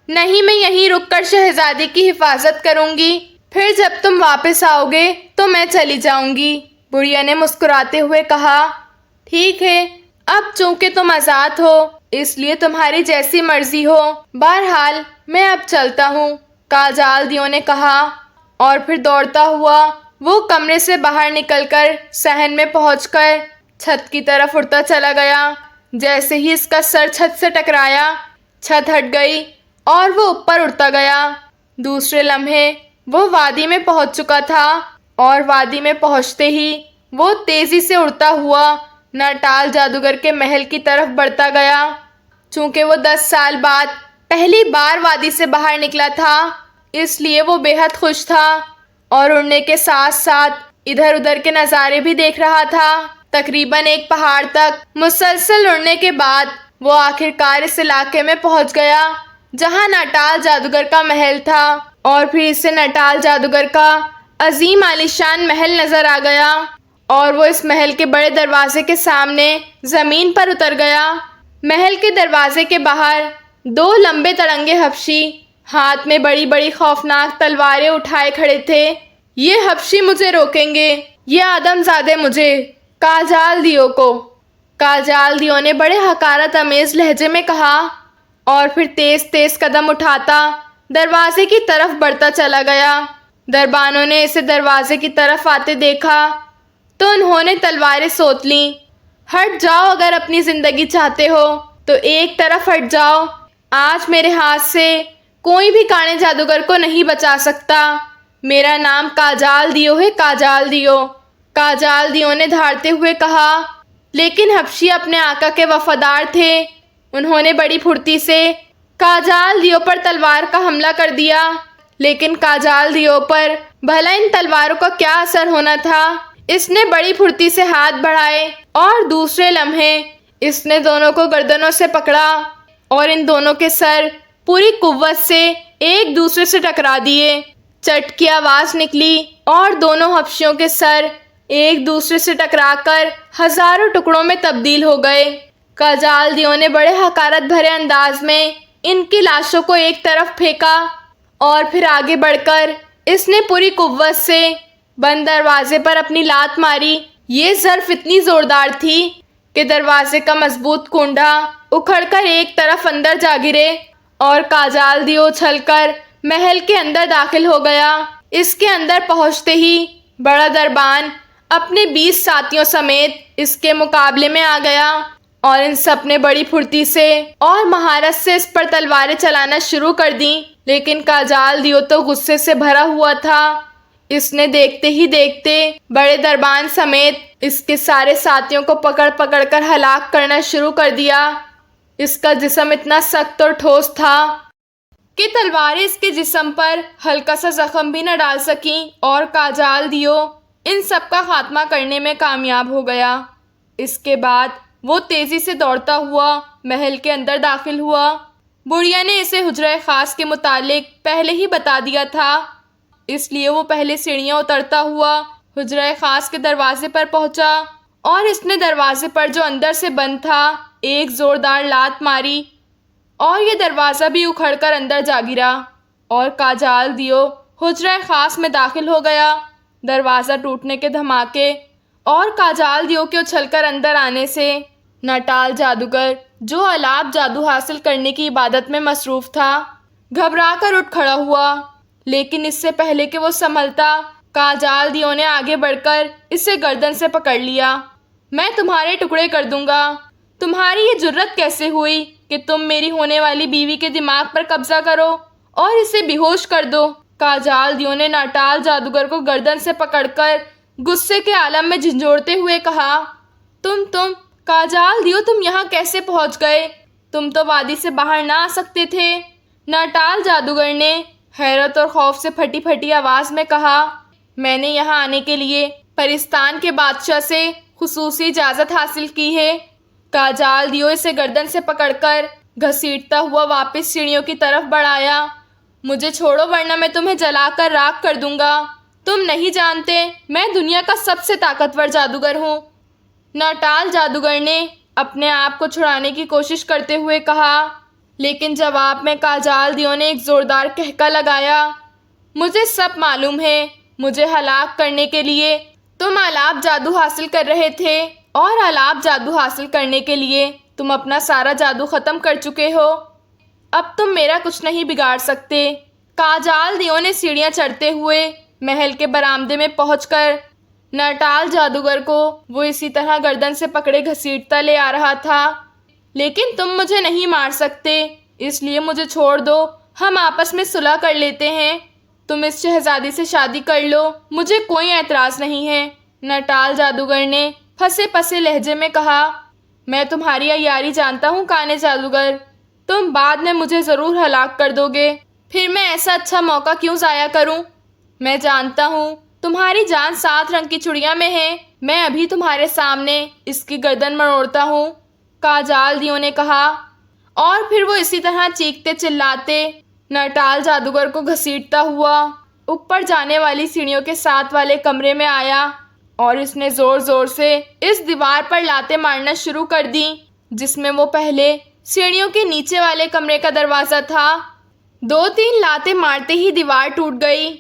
نہیں، میں یہیں رک کر شہزادی کی حفاظت کروں گی، پھر جب تم واپس آؤ گے تو میں چلی جاؤں گی۔ بڑھیا نے مسکراتے ہوئے کہا۔ ٹھیک ہے، اب چونکہ تم آزاد ہو اس لیے تمہاری جیسی مرضی ہو، بہرحال میں اب چلتا ہوں، کاجال دیو نے کہا۔ اور پھر دوڑتا ہوا وہ کمرے سے باہر نکل کر صحن میں پہنچ کر چھت کی طرف اڑتا چلا گیا۔ جیسے ہی اس کا سر چھت سے ٹکرایا، چھت ہٹ گئی اور وہ اوپر اڑتا گیا۔ دوسرے لمحے وہ وادی میں پہنچ چکا تھا اور وادی میں پہنچتے ہی وہ تیزی سے اڑتا ہوا ناٹال جادوگر کے محل کی طرف بڑھتا گیا۔ چونکہ وہ 10 سال بعد پہلی بار وادی سے باہر نکلا تھا، اس لیے وہ بے حد خوش تھا اور اڑنے کے ساتھ ساتھ ادھر ادھر کے نظارے بھی دیکھ رہا تھا۔ تقریباً ایک پہاڑ تک مسلسل اڑنے کے بعد وہ آخر کار اس علاقے میں پہنچ گیا جہاں ناٹال جادوگر کا محل تھا، اور پھر اسے ناٹال جادوگر کا عظیم عالیشان محل نظر آ گیا اور وہ اس محل کے بڑے دروازے کے سامنے زمین پر اتر گیا۔ محل کے دروازے کے باہر 2 لمبے تڑنگے حبشی ہاتھ میں بڑی بڑی خوفناک تلواریں اٹھائے کھڑے تھے۔ یہ حبشی مجھے روکیں گے، یہ آدم زادے مجھے، کاجال دیو کو، کاجال دیو نے بڑے حقارت آمیز لہجے میں کہا، اور پھر تیز تیز قدم اٹھاتا دروازے کی طرف بڑھتا چلا گیا۔ دربانوں نے اسے دروازے کی طرف آتے دیکھا تو انہوں نے تلواریں سوت لیں۔ ہٹ جاؤ، اگر اپنی زندگی چاہتے ہو تو ایک طرف ہٹ جاؤ، آج میرے ہاتھ سے کوئی بھی کانے جادوگر کو نہیں بچا سکتا۔ میرا نام کاجال دیو ہے، کاجال دیو، کاجال دیو نے دھاڑتے ہوئے کہا۔ لیکن حبشی اپنے آقا کے وفادار تھے، انہوں نے بڑی پھرتی سے کاجال دیو پر تلوار کا حملہ کر دیا۔ لیکن کاجال دیو پر بھلا ان تلواروں کا کیا اثر ہونا تھا؟ اس نے بڑی پھرتی سے ہاتھ بڑھائے اور دوسرے لمحے اس نے دونوں کو گردنوں سے پکڑا اور ان دونوں کے سر پوری قوت سے ایک دوسرے سے ٹکرا دیے۔ چٹ کی آواز نکلی اور دونوں حبشیوں کے سر ایک دوسرے سے ٹکرا کر ہزاروں ٹکڑوں میں تبدیل ہو گئے۔ کاجال دیو نے بڑے حقارت بھرے انداز میں ان کی لاشوں کو ایک طرف پھینکا اور پھر آگے بڑھ کر اس نے پوری قوت سے بند دروازے پر اپنی لات ماری۔ یہ ضرب اتنی زوردار تھی کہ دروازے کا مضبوط کنڈا اکھڑ کر ایک طرف اندر جا گرے اور کاجال دیو اچھل کر محل کے اندر داخل ہو گیا۔ اس کے اندر پہنچتے ہی بڑا دربان اپنے 20 ساتھیوں سمیت اس کے مقابلے میں آ گیا اور ان سب نے بڑی پھرتی سے اور مہارت سے اس پر تلواریں چلانا شروع کر دیں۔ لیکن کاجال دیو تو غصے سے بھرا ہوا تھا، اس نے دیکھتے ہی دیکھتے بڑے دربان سمیت اس کے سارے ساتھیوں کو پکڑ پکڑ کر ہلاک کرنا شروع کر دیا۔ اس کا جسم اتنا سخت اور ٹھوس تھا کہ تلواریں اس کے جسم پر ہلکا سا زخم بھی نہ ڈال سکیں اور کاجال دیو ان سب کا خاتمہ کرنے میں کامیاب ہو گیا۔ اس کے بعد وہ تیزی سے دوڑتا ہوا محل کے اندر داخل ہوا۔ بڑھیا نے اسے حجرہ خاص کے متعلق پہلے ہی بتا دیا تھا، اس لیے وہ پہلے سیڑھیاں اترتا ہوا حجرہ خاص کے دروازے پر پہنچا اور اس نے دروازے پر جو اندر سے بند تھا ایک زوردار لات ماری اور یہ دروازہ بھی اکھڑ کر اندر جا گرا اور کاجال دیو حجرہ خاص میں داخل ہو گیا۔ دروازہ ٹوٹنے کے دھماکے اور کاجال دیو کے اچھل کر اندر آنے سے ناٹال جادوگر جو الاپ جادو حاصل کرنے کی عبادت میں مصروف تھا گھبرا کر اٹھ کھڑا ہوا، لیکن اس سے پہلے کہ وہ سنبھلتا کاجال دیو نے آگے بڑھ کر اسے گردن سے پکڑ لیا۔ میں تمہارے ٹکڑے کر دوں گا۔ تمہاری یہ جرت کیسے ہوئی کہ تم میری ہونے والی بیوی کے دماغ پر قبضہ کرو اور اسے بے ہوش کر دو؟ کاجال دیو نے ناٹال جادوگر کو گردن سے پکڑ کر غصے کے عالم میں جھنجھوڑتے ہوئے کہا، تم کاجال دیو، تم یہاں کیسے پہنچ گئے؟ تم تو وادی سے باہر نہ آ سکتے تھے۔ ناٹال جادوگر نے حیرت اور خوف سے پھٹی پھٹی آواز میں کہا، میں نے یہاں آنے کے لیے پرستان کے بادشاہ سے خصوصی اجازت حاصل کی ہے۔ کاجال دیو اسے گردن سے پکڑ کر گھسیٹتا ہوا واپس سیڑھیوں کی طرف بڑھایا۔ مجھے چھوڑو ورنہ میں تمہیں جلا کر راکھ کر دوں گا۔ تم نہیں جانتے میں دنیا کا سب سے طاقتور جادوگر ہوں۔ ناٹال جادوگر نے اپنے آپ کو چھڑانے کی کوشش کرتے ہوئے کہا، لیکن جواب میں کاجال دیو نے ایک زوردار کہکا لگایا، مجھے سب معلوم ہے۔ مجھے ہلاک کرنے کے لیے تم الاپ جادو حاصل کر رہے تھے اور الاپ جادو حاصل کرنے کے لیے تم اپنا سارا جادو ختم کر چکے ہو۔ اب تم میرا کچھ نہیں بگاڑ سکتے۔ کاجال دیو نے سیڑھیاں چڑھتے ہوئے محل کے برآمدے میں پہنچ کر ناٹال جادوگر کو وہ اسی طرح گردن سے پکڑے گھسیٹتا لے آ رہا تھا۔ لیکن تم مجھے نہیں مار سکتے، اس لیے مجھے چھوڑ دو، ہم آپس میں صلح کر لیتے ہیں۔ تم اس شہزادی سے شادی کر لو، مجھے کوئی اعتراض نہیں ہے۔ ناٹال جادوگر نے پھنسے پسے لہجے میں کہا، میں تمہاری عیاری جانتا ہوں کانے جادوگر، تم بعد میں مجھے ضرور ہلاک کر دو گے، پھر میں ایسا اچھا موقع کیوں ضائع کروں؟ میں جانتا ہوں تمہاری جان 7 رنگ کی چڑیا میں ہے، میں ابھی تمہارے سامنے اس کی گردن مروڑتا ہوں، کاجال دیو نے کہا، اور پھر وہ اسی طرح چیختے چلاتے ناٹال جادوگر کو گھسیٹتا ہوا اوپر جانے والی سیڑھیوں کے ساتھ والے کمرے میں آیا اور اس نے زور زور سے اس دیوار پر لاتیں مارنا شروع کر دی جس میں وہ پہلے سیڑھیوں کے نیچے والے کمرے کا دروازہ تھا۔ 2-3 لاتیں مارتے ہی دیوار ٹوٹ گئی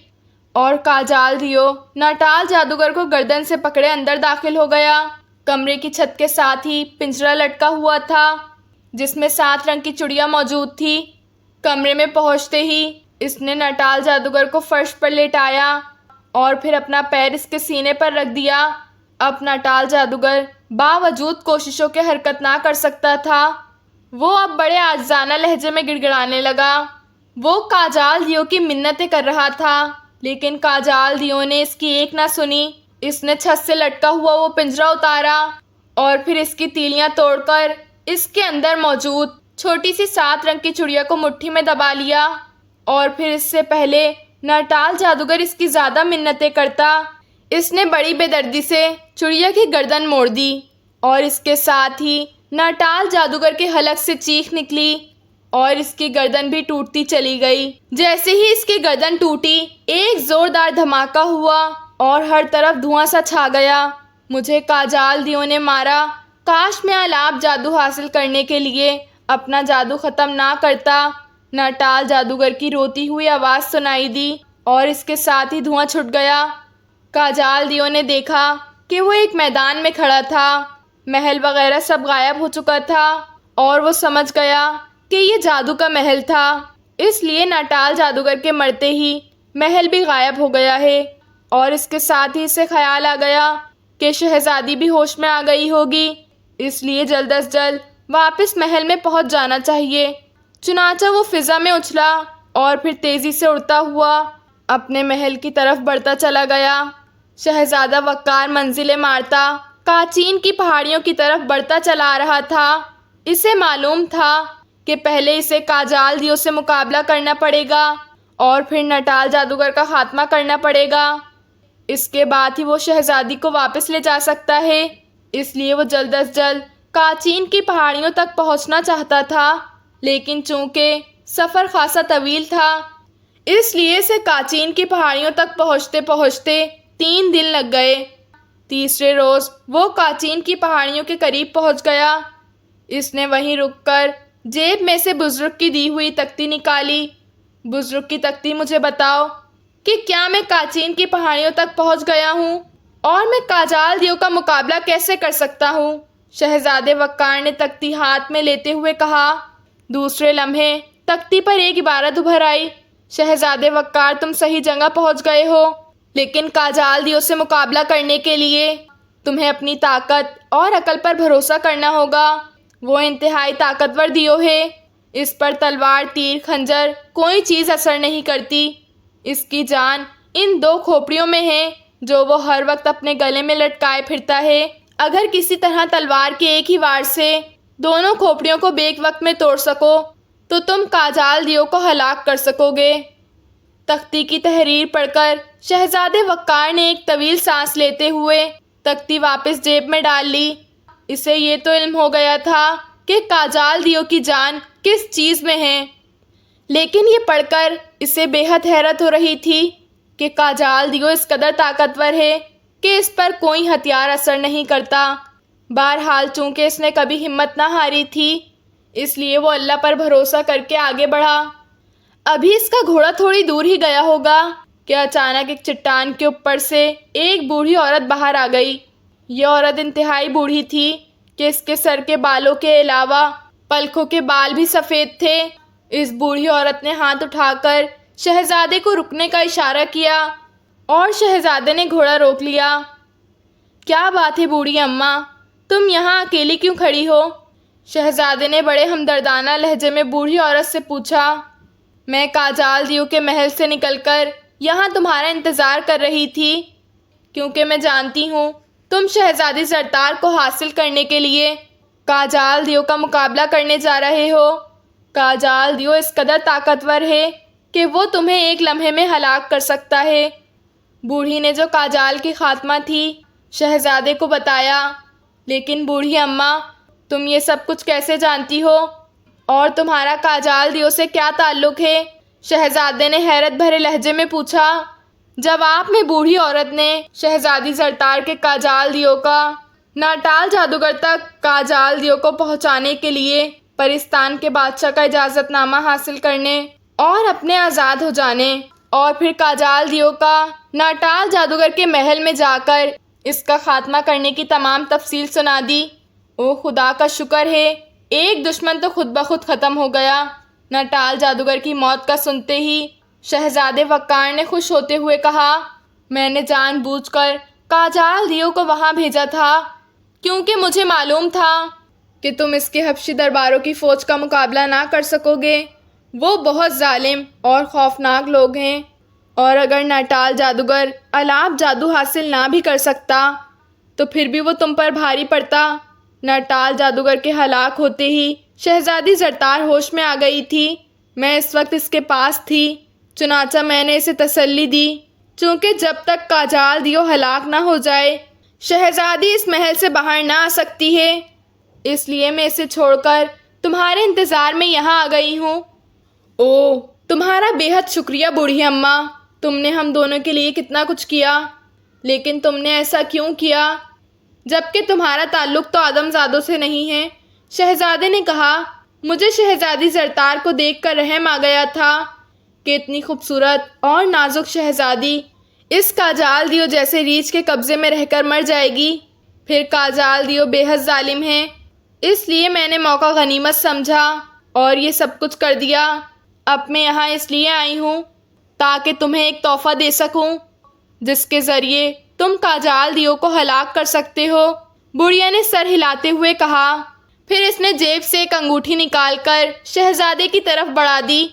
اور کاجال دیو ناٹال جادوگر کو گردن سے پکڑے اندر داخل ہو گیا۔ کمرے کی چھت کے ساتھ ہی پنجرا لٹکا ہوا تھا جس میں 7 رنگ کی چڑیا موجود تھی۔ کمرے میں پہنچتے ہی اس نے ناٹال جادوگر کو فرش پر لیٹایا اور پھر اپنا پیر اس کے سینے پر رکھ دیا۔ اب ناٹال جادوگر باوجود کوششوں کے حرکت نہ کر سکتا تھا۔ وہ اب بڑے عاجزانہ لہجے میں گڑ گڑانے لگا۔ وہ کاجال دیو کی منتیں کر رہا تھا لیکن کاجال دیو نے اس کی ایک نہ سنی۔ اس نے چھت سے لٹکا ہوا وہ پنجرا اتارا اور پھر اس کی تیلیاں توڑ کر اس کے اندر موجود چھوٹی سی 7 رنگ کی چڑیا کو مٹھی میں دبا لیا اور پھر اس سے پہلے ناٹال جادوگر اس کی زیادہ منتیں کرتا اس نے بڑی بے دردی سے چڑیا کی گردن موڑ دی اور اس کے ساتھ ہی ناٹال جادوگر کے حلق سے چیخ نکلی اور اس کی گردن بھی ٹوٹتی چلی گئی۔ جیسے ہی اس کی گردن ٹوٹی ایک زوردار دھماکہ ہوا اور ہر طرف دھواں سا چھا گیا۔ مجھے کاجال دیو نے مارا، کاش میں الاپ جادو حاصل کرنے کے لیے اپنا جادو ختم نہ کرتا۔ ناٹال جادوگر کی روتی ہوئی آواز سنائی دی اور اس کے ساتھ ہی دھواں چھٹ گیا۔ کاجال دیو نے دیکھا کہ وہ ایک میدان میں کھڑا تھا، محل وغیرہ سب غائب ہو چکا تھا اور وہ سمجھ گیا کہ یہ جادو کا محل تھا، اس لیے ناٹال جادوگر کے مرتے ہی محل بھی غائب ہو گیا ہے اور اس کے ساتھ ہی اسے خیال آ گیا کہ شہزادی بھی ہوش میں آ گئی ہوگی، اس لیے جلد از جلد واپس محل میں پہنچ جانا چاہیے۔ چنانچہ وہ فضا میں اچھلا اور پھر تیزی سے اڑتا ہوا اپنے محل کی طرف بڑھتا چلا گیا۔ شہزادہ وقار منزلیں مارتا کاچین کی پہاڑیوں کی طرف بڑھتا چلا رہا تھا۔ اسے معلوم تھا کہ پہلے اسے کاجال دیو سے مقابلہ کرنا پڑے گا اور پھر ناٹال جادوگر کا خاتمہ کرنا پڑے گا، اس کے بعد ہی وہ شہزادی کو واپس لے جا سکتا ہے۔ اس لیے وہ جلد از جلد کاچین کی پہاڑیوں تک پہنچنا چاہتا تھا، لیکن چونکہ سفر خاصا طویل تھا اس لیے اسے کاچین کی پہاڑیوں تک پہنچتے پہنچتے 3 دن لگ گئے۔ تیسرے روز وہ کاچین کی پہاڑیوں کے قریب پہنچ گیا۔ اس نے وہیں رک کر جیب میں سے بزرگ کی دی ہوئی تختی نکالی۔ بزرگ کی تختی، مجھے بتاؤ کہ کیا میں کاچین کی پہاڑیوں تک پہنچ گیا ہوں اور میں کاجال دیو کا مقابلہ کیسے کر سکتا ہوں؟ شہزادے وقار نے تختی ہاتھ میں لیتے ہوئے کہا۔ دوسرے لمحے تختی پر ایک عبارت ابھر آئی۔ شہزادے وقار، تم صحیح جگہ پہنچ گئے ہو، لیکن کاجال دیو سے مقابلہ کرنے کے لیے تمہیں اپنی طاقت اور عقل پر بھروسہ کرنا ہوگا۔ وہ انتہائی طاقتور دیو ہے۔ اس پر تلوار، تیر، خنجر کوئی چیز اثر نہیں کرتی۔ اس کی جان ان 2 کھوپڑیوں میں ہے جو وہ ہر وقت اپنے گلے میں لٹکائے پھرتا ہے۔ اگر کسی طرح تلوار کے ایک ہی وار سے دونوں کھوپڑیوں کو بیک وقت میں توڑ سکو تو تم کاجال دیو کو ہلاک کر سکو گے۔ تختی کی تحریر پڑھ کر شہزادے وقار نے ایک طویل سانس لیتے ہوئے تختی واپس جیب میں ڈال لی۔ اسے یہ تو علم ہو گیا تھا کہ کاجال دیو کی جان کس چیز میں ہے، لیکن یہ پڑھ کر اسے بے حد حیرت ہو رہی تھی کہ کاجال دیو اس قدر طاقتور ہے کہ اس پر کوئی ہتھیار اثر نہیں کرتا۔ بہرحال چونکہ اس نے کبھی ہمت نہ ہاری تھی، اس لیے وہ اللہ پر بھروسہ کر کے آگے بڑھا۔ ابھی اس کا گھوڑا تھوڑی دور ہی گیا ہوگا کہ اچانک ایک چٹان کے اوپر سے ایک بوڑھی عورت باہر آ گئی۔ یہ عورت انتہائی بوڑھی تھی کہ اس کے سر کے بالوں کے علاوہ پلکوں کے بال بھی سفید تھے۔ اس بوڑھی عورت نے ہاتھ اٹھا کر شہزادے کو رکنے کا اشارہ کیا اور شہزادے نے گھوڑا روک لیا۔ کیا بات ہے بوڑھی اماں، تم یہاں اکیلی کیوں کھڑی ہو؟ شہزادے نے بڑے ہمدردانہ لہجے میں بوڑھی عورت سے پوچھا۔ میں کاجال دیو کے محل سے نکل کر یہاں تمہارا انتظار کر رہی تھی، کیونکہ میں جانتی ہوں تم شہزادی زرتار کو حاصل کرنے کے لیے کاجال دیو کا مقابلہ کرنے جا رہے ہو۔ کاجال دیو اس قدر طاقتور ہے کہ وہ تمہیں ایک لمحے میں ہلاک کر سکتا ہے۔ بوڑھی نے جو کاجال کی خاتمہ تھی شہزادے کو بتایا۔ لیکن بوڑھی اماں، تم یہ سب کچھ کیسے جانتی ہو اور تمہارا کاجال دیو سے کیا تعلق ہے؟ شہزادے نے حیرت بھرے لہجے میں پوچھا۔ جواب میں بوڑھی عورت نے شہزادی زرتار کے کاجال دیو کا ناٹال جادوگر تک کاجال دیو کو پہنچانے کے لیے پرستان کے بادشاہ کا اجازت نامہ حاصل کرنے اور اپنے آزاد ہو جانے، اور پھر کاجال دیو کا ناٹال جادوگر کے محل میں جا کر اس کا خاتمہ کرنے کی تمام تفصیل سنا دی۔ او خدا کا شکر ہے، ایک دشمن تو خود بخود ختم ہو گیا۔ ناٹال جادوگر کی موت کا سنتے ہی شہزادے وقار نے خوش ہوتے ہوئے کہا، میں نے جان بوجھ کر کاجال دیو کو وہاں بھیجا تھا کیونکہ مجھے معلوم تھا کہ تم اس کے حبشی درباروں کی فوج کا مقابلہ نہ کر سکو گے۔ وہ بہت ظالم اور خوفناک لوگ ہیں، اور اگر ناٹال جادوگر الاپ جادو حاصل نہ بھی کر سکتا تو پھر بھی وہ تم پر بھاری پڑتا۔ ناٹال جادوگر کے ہلاک ہوتے ہی شہزادی زرتار ہوش میں آ گئی تھی۔ میں اس وقت اس کے پاس تھی، چنانچہ میں نے اسے تسلی دی، چونکہ جب تک کاجال دیو ہلاک نہ ہو جائے شہزادی اس محل سے باہر نہ آ سکتی ہے، اس لیے میں اسے چھوڑ کر تمہارے انتظار میں یہاں آ گئی ہوں۔ اوہ، تمہارا بے حد شکریہ بوڑھی اماں، تم نے ہم دونوں کے لیے کتنا کچھ کیا، لیکن تم نے ایسا کیوں کیا جبکہ تمہارا تعلق تو آدم زادوں سے نہیں ہے؟ شہزادے نے کہا، مجھے شہزادی زرتار کو دیکھ کر رحم آ گیا تھا کہ اتنی خوبصورت اور نازک شہزادی اس کاجال دیو جیسے ریچھ کے قبضے میں رہ کر مر جائے گی۔ پھر کاجال دیو بے حد ظالم ہے، اس لیے میں نے موقع غنیمت سمجھا اور یہ سب کچھ کر دیا۔ اب میں یہاں اس لیے آئی ہوں تاکہ تمہیں ایک تحفہ دے سکوں جس کے ذریعے تم کاجال دیو کو ہلاک کر سکتے ہو۔ بڑھیا نے سر ہلاتے ہوئے کہا۔ پھر اس نے جیب سے ایک انگوٹھی نکال کر شہزادے کی طرف بڑھا دی۔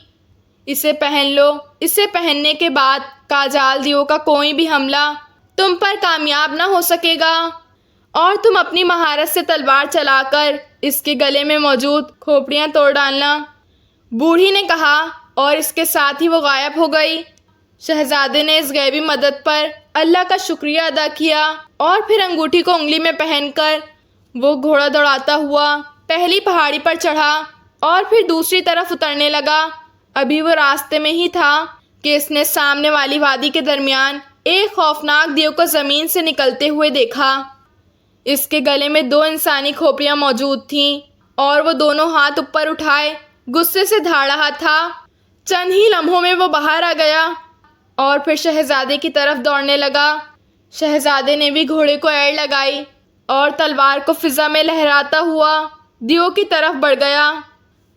اسے پہن لو، اسے پہننے کے بعد کاجال دیو کا کوئی بھی حملہ تم پر کامیاب نہ ہو سکے گا، اور تم اپنی مہارت سے تلوار چلا کر اس کے گلے میں موجود کھوپڑیاں توڑ ڈالنا، بوڑھی نے کہا، اور اس کے ساتھ ہی وہ غائب ہو گئی۔ شہزادے نے اس غیبی مدد پر اللہ کا شکریہ ادا کیا اور پھر انگوٹھی کو انگلی میں پہن کر وہ گھوڑا دوڑاتا ہوا پہلی پہاڑی پر چڑھا اور پھر دوسری طرف اترنے لگا۔ ابھی وہ راستے میں ہی تھا کہ اس نے سامنے والی وادی کے درمیان ایک خوفناک دیو کو زمین سے نکلتے ہوئے دیکھا۔ اس کے گلے میں 2 انسانی کھوپڑیاں موجود تھیں اور وہ دونوں ہاتھ اوپر اٹھائے غصے سے دھاڑ رہا تھا۔ چند ہی لمحوں میں وہ باہر آ گیا اور پھر شہزادے کی طرف دوڑنے لگا۔ شہزادے نے بھی گھوڑے کو ایڑ لگائی اور تلوار کو فضا میں لہراتا ہوا دیو کی طرف بڑھ گیا۔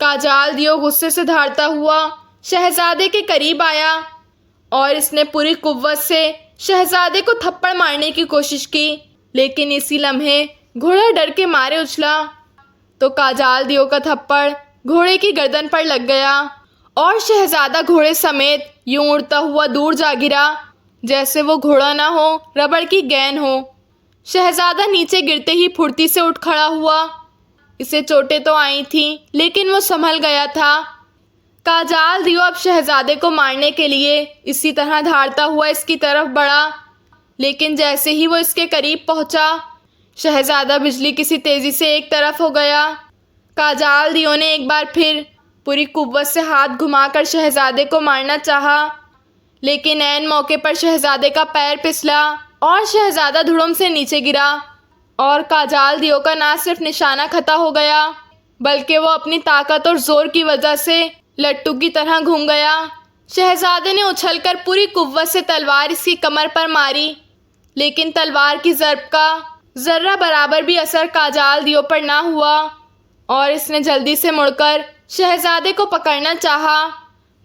کاجال دیو غصے سے دھاڑتا ہوا شہزادے کے قریب آیا اور اس نے پوری قوت سے شہزادے کو تھپڑ مارنے کی کوشش کی، لیکن اسی لمحے گھوڑا ڈر کے مارے اچھلا تو کاجال دیو کا تھپڑ گھوڑے کی گردن پر لگ گیا اور شہزادہ گھوڑے سمیت یوں اڑتا ہوا دور جا گرا جیسے وہ گھوڑا نہ ہو، ربڑ کی گیند ہو۔ شہزادہ نیچے گرتے ہی پھرتی سے اٹھ کھڑا ہوا۔ اسے چوٹیں تو آئی تھیں لیکن وہ سنبھل گیا تھا۔ کاجال دیو اب شہزادے کو مارنے کے لیے اسی طرح دھاڑتا ہوا اس کی طرف بڑھا، لیکن جیسے ہی وہ اس کے قریب پہنچا شہزادہ بجلی کسی تیزی سے ایک طرف ہو گیا۔ کاجال دیو نے ایک بار پھر پوری قوت سے ہاتھ گھما کر شہزادے کو مارنا چاہا، لیکن عین موقع پر شہزادے کا پیر پھسلا اور شہزادہ دھڑم سے نیچے گرا اور کاجال دیو کا نہ صرف نشانہ خطا ہو گیا بلکہ وہ اپنی طاقت اور زور کی وجہ سے لٹو کی طرح گھوم گیا۔ شہزادے نے اچھل کر پوری قوت سے تلوار اس کی کمر پر ماری، لیکن تلوار کی ضرب کا ذرہ برابر بھی اثر کاجال دیو پر نہ ہوا اور اس نے جلدی سے مڑ کر شہزادے کو پکڑنا چاہا،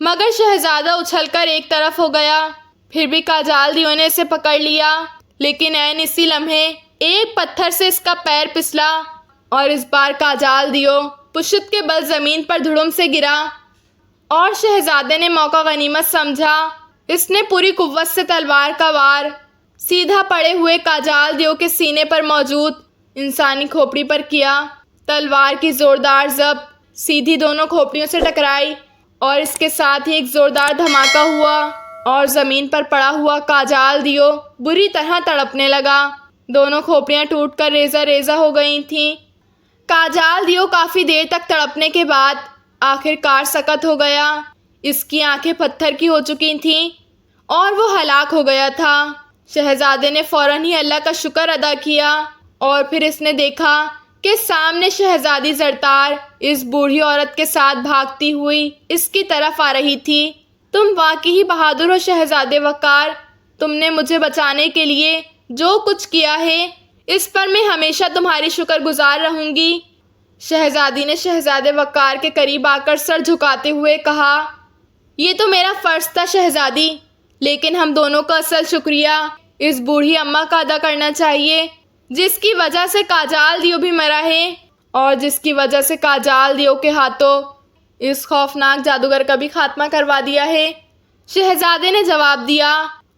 مگر شہزادہ اچھل کر ایک طرف ہو گیا۔ پھر بھی کاجال دیو نے اسے پکڑ لیا، لیکن عین اسی لمحے ایک پتھر سے اس کا پیر پھسلا اور اس بار کاجال دیو پشت کے بل زمین پر دھڑم سے گرا اور شہزادے نے موقع غنیمت سمجھا۔ اس نے پوری قوت سے تلوار کا وار سیدھا پڑے ہوئے کاجال دیو کے سینے پر موجود انسانی کھوپڑی پر کیا۔ تلوار کی زوردار ضرب سیدھی دونوں کھوپڑیوں سے ٹکرائی اور اس کے ساتھ ہی ایک زوردار دھماکہ ہوا اور زمین پر پڑا ہوا کاجال دیو بری طرح تڑپنے لگا۔ دونوں کھوپڑیاں ٹوٹ کر ریزہ ریزہ ہو گئی تھیں۔ کاجال دیو کافی دیر تک تڑپنے کے بعد آخر کار سکت ہو گیا۔ اس کی آنکھیں پتھر کی ہو چکی تھیں اور وہ ہلاک ہو گیا تھا۔ شہزادے نے فوراً ہی اللہ کا شکر ادا کیا اور پھر اس نے دیکھا کہ سامنے شہزادی زرتار اس بوڑھی عورت کے ساتھ بھاگتی ہوئی اس کی طرف آ رہی تھی۔ تم واقعی بہادر ہو شہزادے وقار، تم نے مجھے بچانے کے لیے جو کچھ کیا ہے اس پر میں ہمیشہ تمہاری شکر گزار رہوں گی۔ شہزادی نے شہزادے وقار کے قریب آ کر سر جھکاتے ہوئے کہا، یہ تو میرا فرض تھا شہزادی، لیکن ہم دونوں کا اصل شکریہ اس بوڑھی اماں کا ادا کرنا چاہیے جس کی وجہ سے کاجال دیو بھی مرا ہے اور جس کی وجہ سے کاجال دیو کے ہاتھوں اس خوفناک جادوگر کا بھی خاتمہ کروا دیا ہے۔ شہزادے نے جواب دیا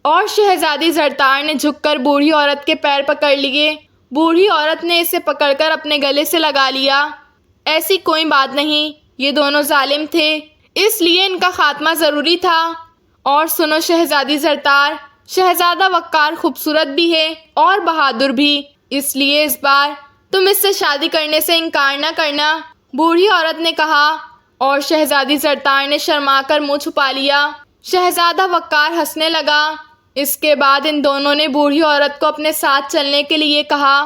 اور شہزادی زرتار نے جھک کر بوڑھی عورت کے پیر پکڑ لیے۔ بوڑھی عورت نے اسے پکڑ کر اپنے گلے سے لگا لیا۔ ایسی کوئی بات نہیں، یہ دونوں ظالم تھے، اس لیے ان کا خاتمہ ضروری تھا۔ اور سنو شہزادی زرتار، شہزادہ وقار خوبصورت بھی ہے اور بہادر بھی، اس لیے اس بار تم اس سے شادی کرنے سے انکار نہ کرنا، بوڑھی عورت نے کہا اور شہزادی زرتار نے شرما کر منہ چھپا لیا۔ شہزادہ وقار ہنسنے لگا۔ اس کے بعد ان دونوں نے بوڑھی عورت کو اپنے ساتھ چلنے کے لیے کہا،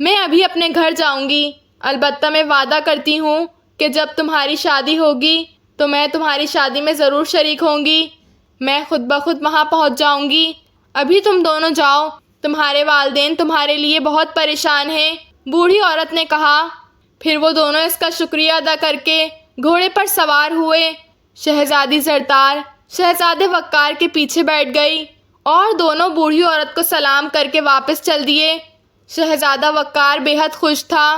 میں ابھی اپنے گھر جاؤں گی، البتہ میں وعدہ کرتی ہوں کہ جب تمہاری شادی ہوگی تو میں تمہاری شادی میں ضرور شریک ہوں گی، میں خود بخود وہاں پہنچ جاؤں گی، ابھی تم دونوں جاؤ، تمہارے والدین تمہارے لیے بہت پریشان ہیں، بوڑھی عورت نے کہا۔ پھر وہ دونوں اس کا شکریہ ادا کر کے گھوڑے پر سوار ہوئے۔ شہزادی زرتار شہزادے وقار کے پیچھے بیٹھ گئی اور دونوں بوڑھی عورت کو سلام کر کے واپس چل دیے۔ شہزادہ وقار بے حد خوش تھا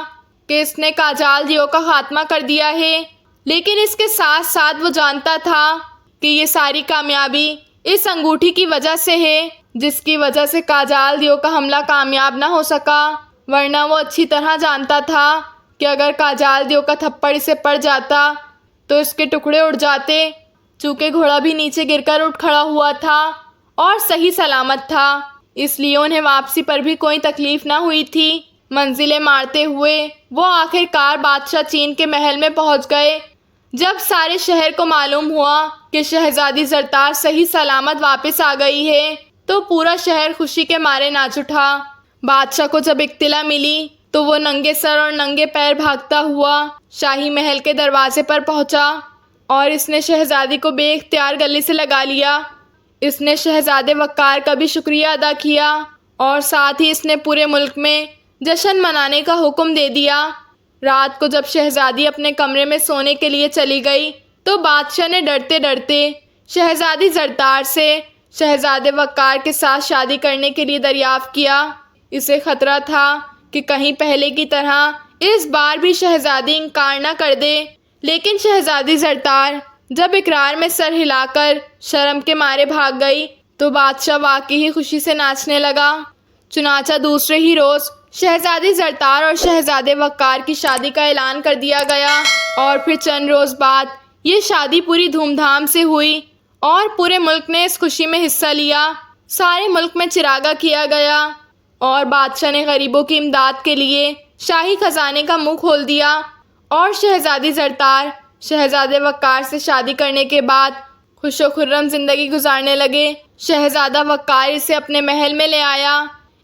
کہ اس نے کاجال دیو کا خاتمہ کر دیا ہے، لیکن اس کے ساتھ ساتھ وہ جانتا تھا کہ یہ ساری کامیابی اس انگوٹھی کی وجہ سے ہے جس کی وجہ سے کاجال دیو کا حملہ کامیاب نہ ہو سکا، ورنہ وہ اچھی طرح جانتا تھا کہ اگر کاجال دیو کا تھپڑ اسے پڑ جاتا تو اس کے ٹکڑے اڑ جاتے۔ چونکہ گھوڑا بھی نیچے گر کر اٹھ کھڑا ہوا تھا اور صحیح سلامت تھا، اس لیے انہیں واپسی پر بھی کوئی تکلیف نہ ہوئی تھی۔ منزلیں مارتے ہوئے وہ آخر کار بادشاہ چین کے محل میں پہنچ گئے۔ جب سارے شہر کو معلوم ہوا کہ شہزادی زرتار صحیح سلامت واپس آ گئی ہے تو پورا شہر خوشی کے مارے ناچ اٹھا۔ بادشاہ کو جب اطلاع ملی تو وہ ننگے سر اور ننگے پیر بھاگتا ہوا شاہی محل کے دروازے پر پہنچا اور اس نے شہزادی کو بے اختیار گلے سے لگا لیا۔ اس نے شہزادے وقار کا بھی شکریہ ادا کیا اور ساتھ ہی اس نے پورے ملک میں جشن منانے کا حکم دے دیا۔ رات کو جب شہزادی اپنے کمرے میں سونے کے لیے چلی گئی تو بادشاہ نے ڈرتے ڈرتے شہزادی زرتار سے شہزادے وقار کے ساتھ شادی کرنے کے لیے دریافت کیا۔ اسے خطرہ تھا کہ کہیں پہلے کی طرح اس بار بھی شہزادی انکار نہ کر دے، لیکن شہزادی زرتار جب اقرار میں سر ہلا کر شرم کے مارے بھاگ گئی تو بادشاہ واقعی ہی خوشی سے ناچنے لگا۔ چنانچہ دوسرے ہی روز شہزادی زرتار اور شہزادے وقار کی شادی کا اعلان کر دیا گیا، اور پھر چند روز بعد یہ شادی پوری دھوم دھام سے ہوئی اور پورے ملک نے اس خوشی میں حصہ لیا۔ سارے ملک میں چراغاں کیا گیا اور بادشاہ نے غریبوں کی امداد کے لیے شاہی خزانے کا منہ کھول دیا، اور شہزادی زرتار شہزادے وقار سے شادی کرنے کے بعد خوش و خرم زندگی گزارنے لگے۔ شہزادہ وقار اسے اپنے محل میں لے آیا۔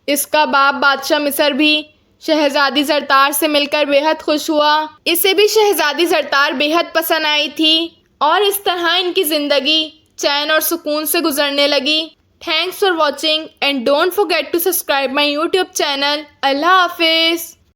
اس کا باپ بادشاہ مصر بھی شہزادی زرتار سے مل کر بے حد خوش ہوا۔ اسے بھی شہزادی زرتار بے حد پسند آئی تھی، اور اس طرح ان کی زندگی چین اور سکون سے گزرنے لگی۔ Thanks for watching and don't forget to subscribe my YouTube channel. اللہ حافظ.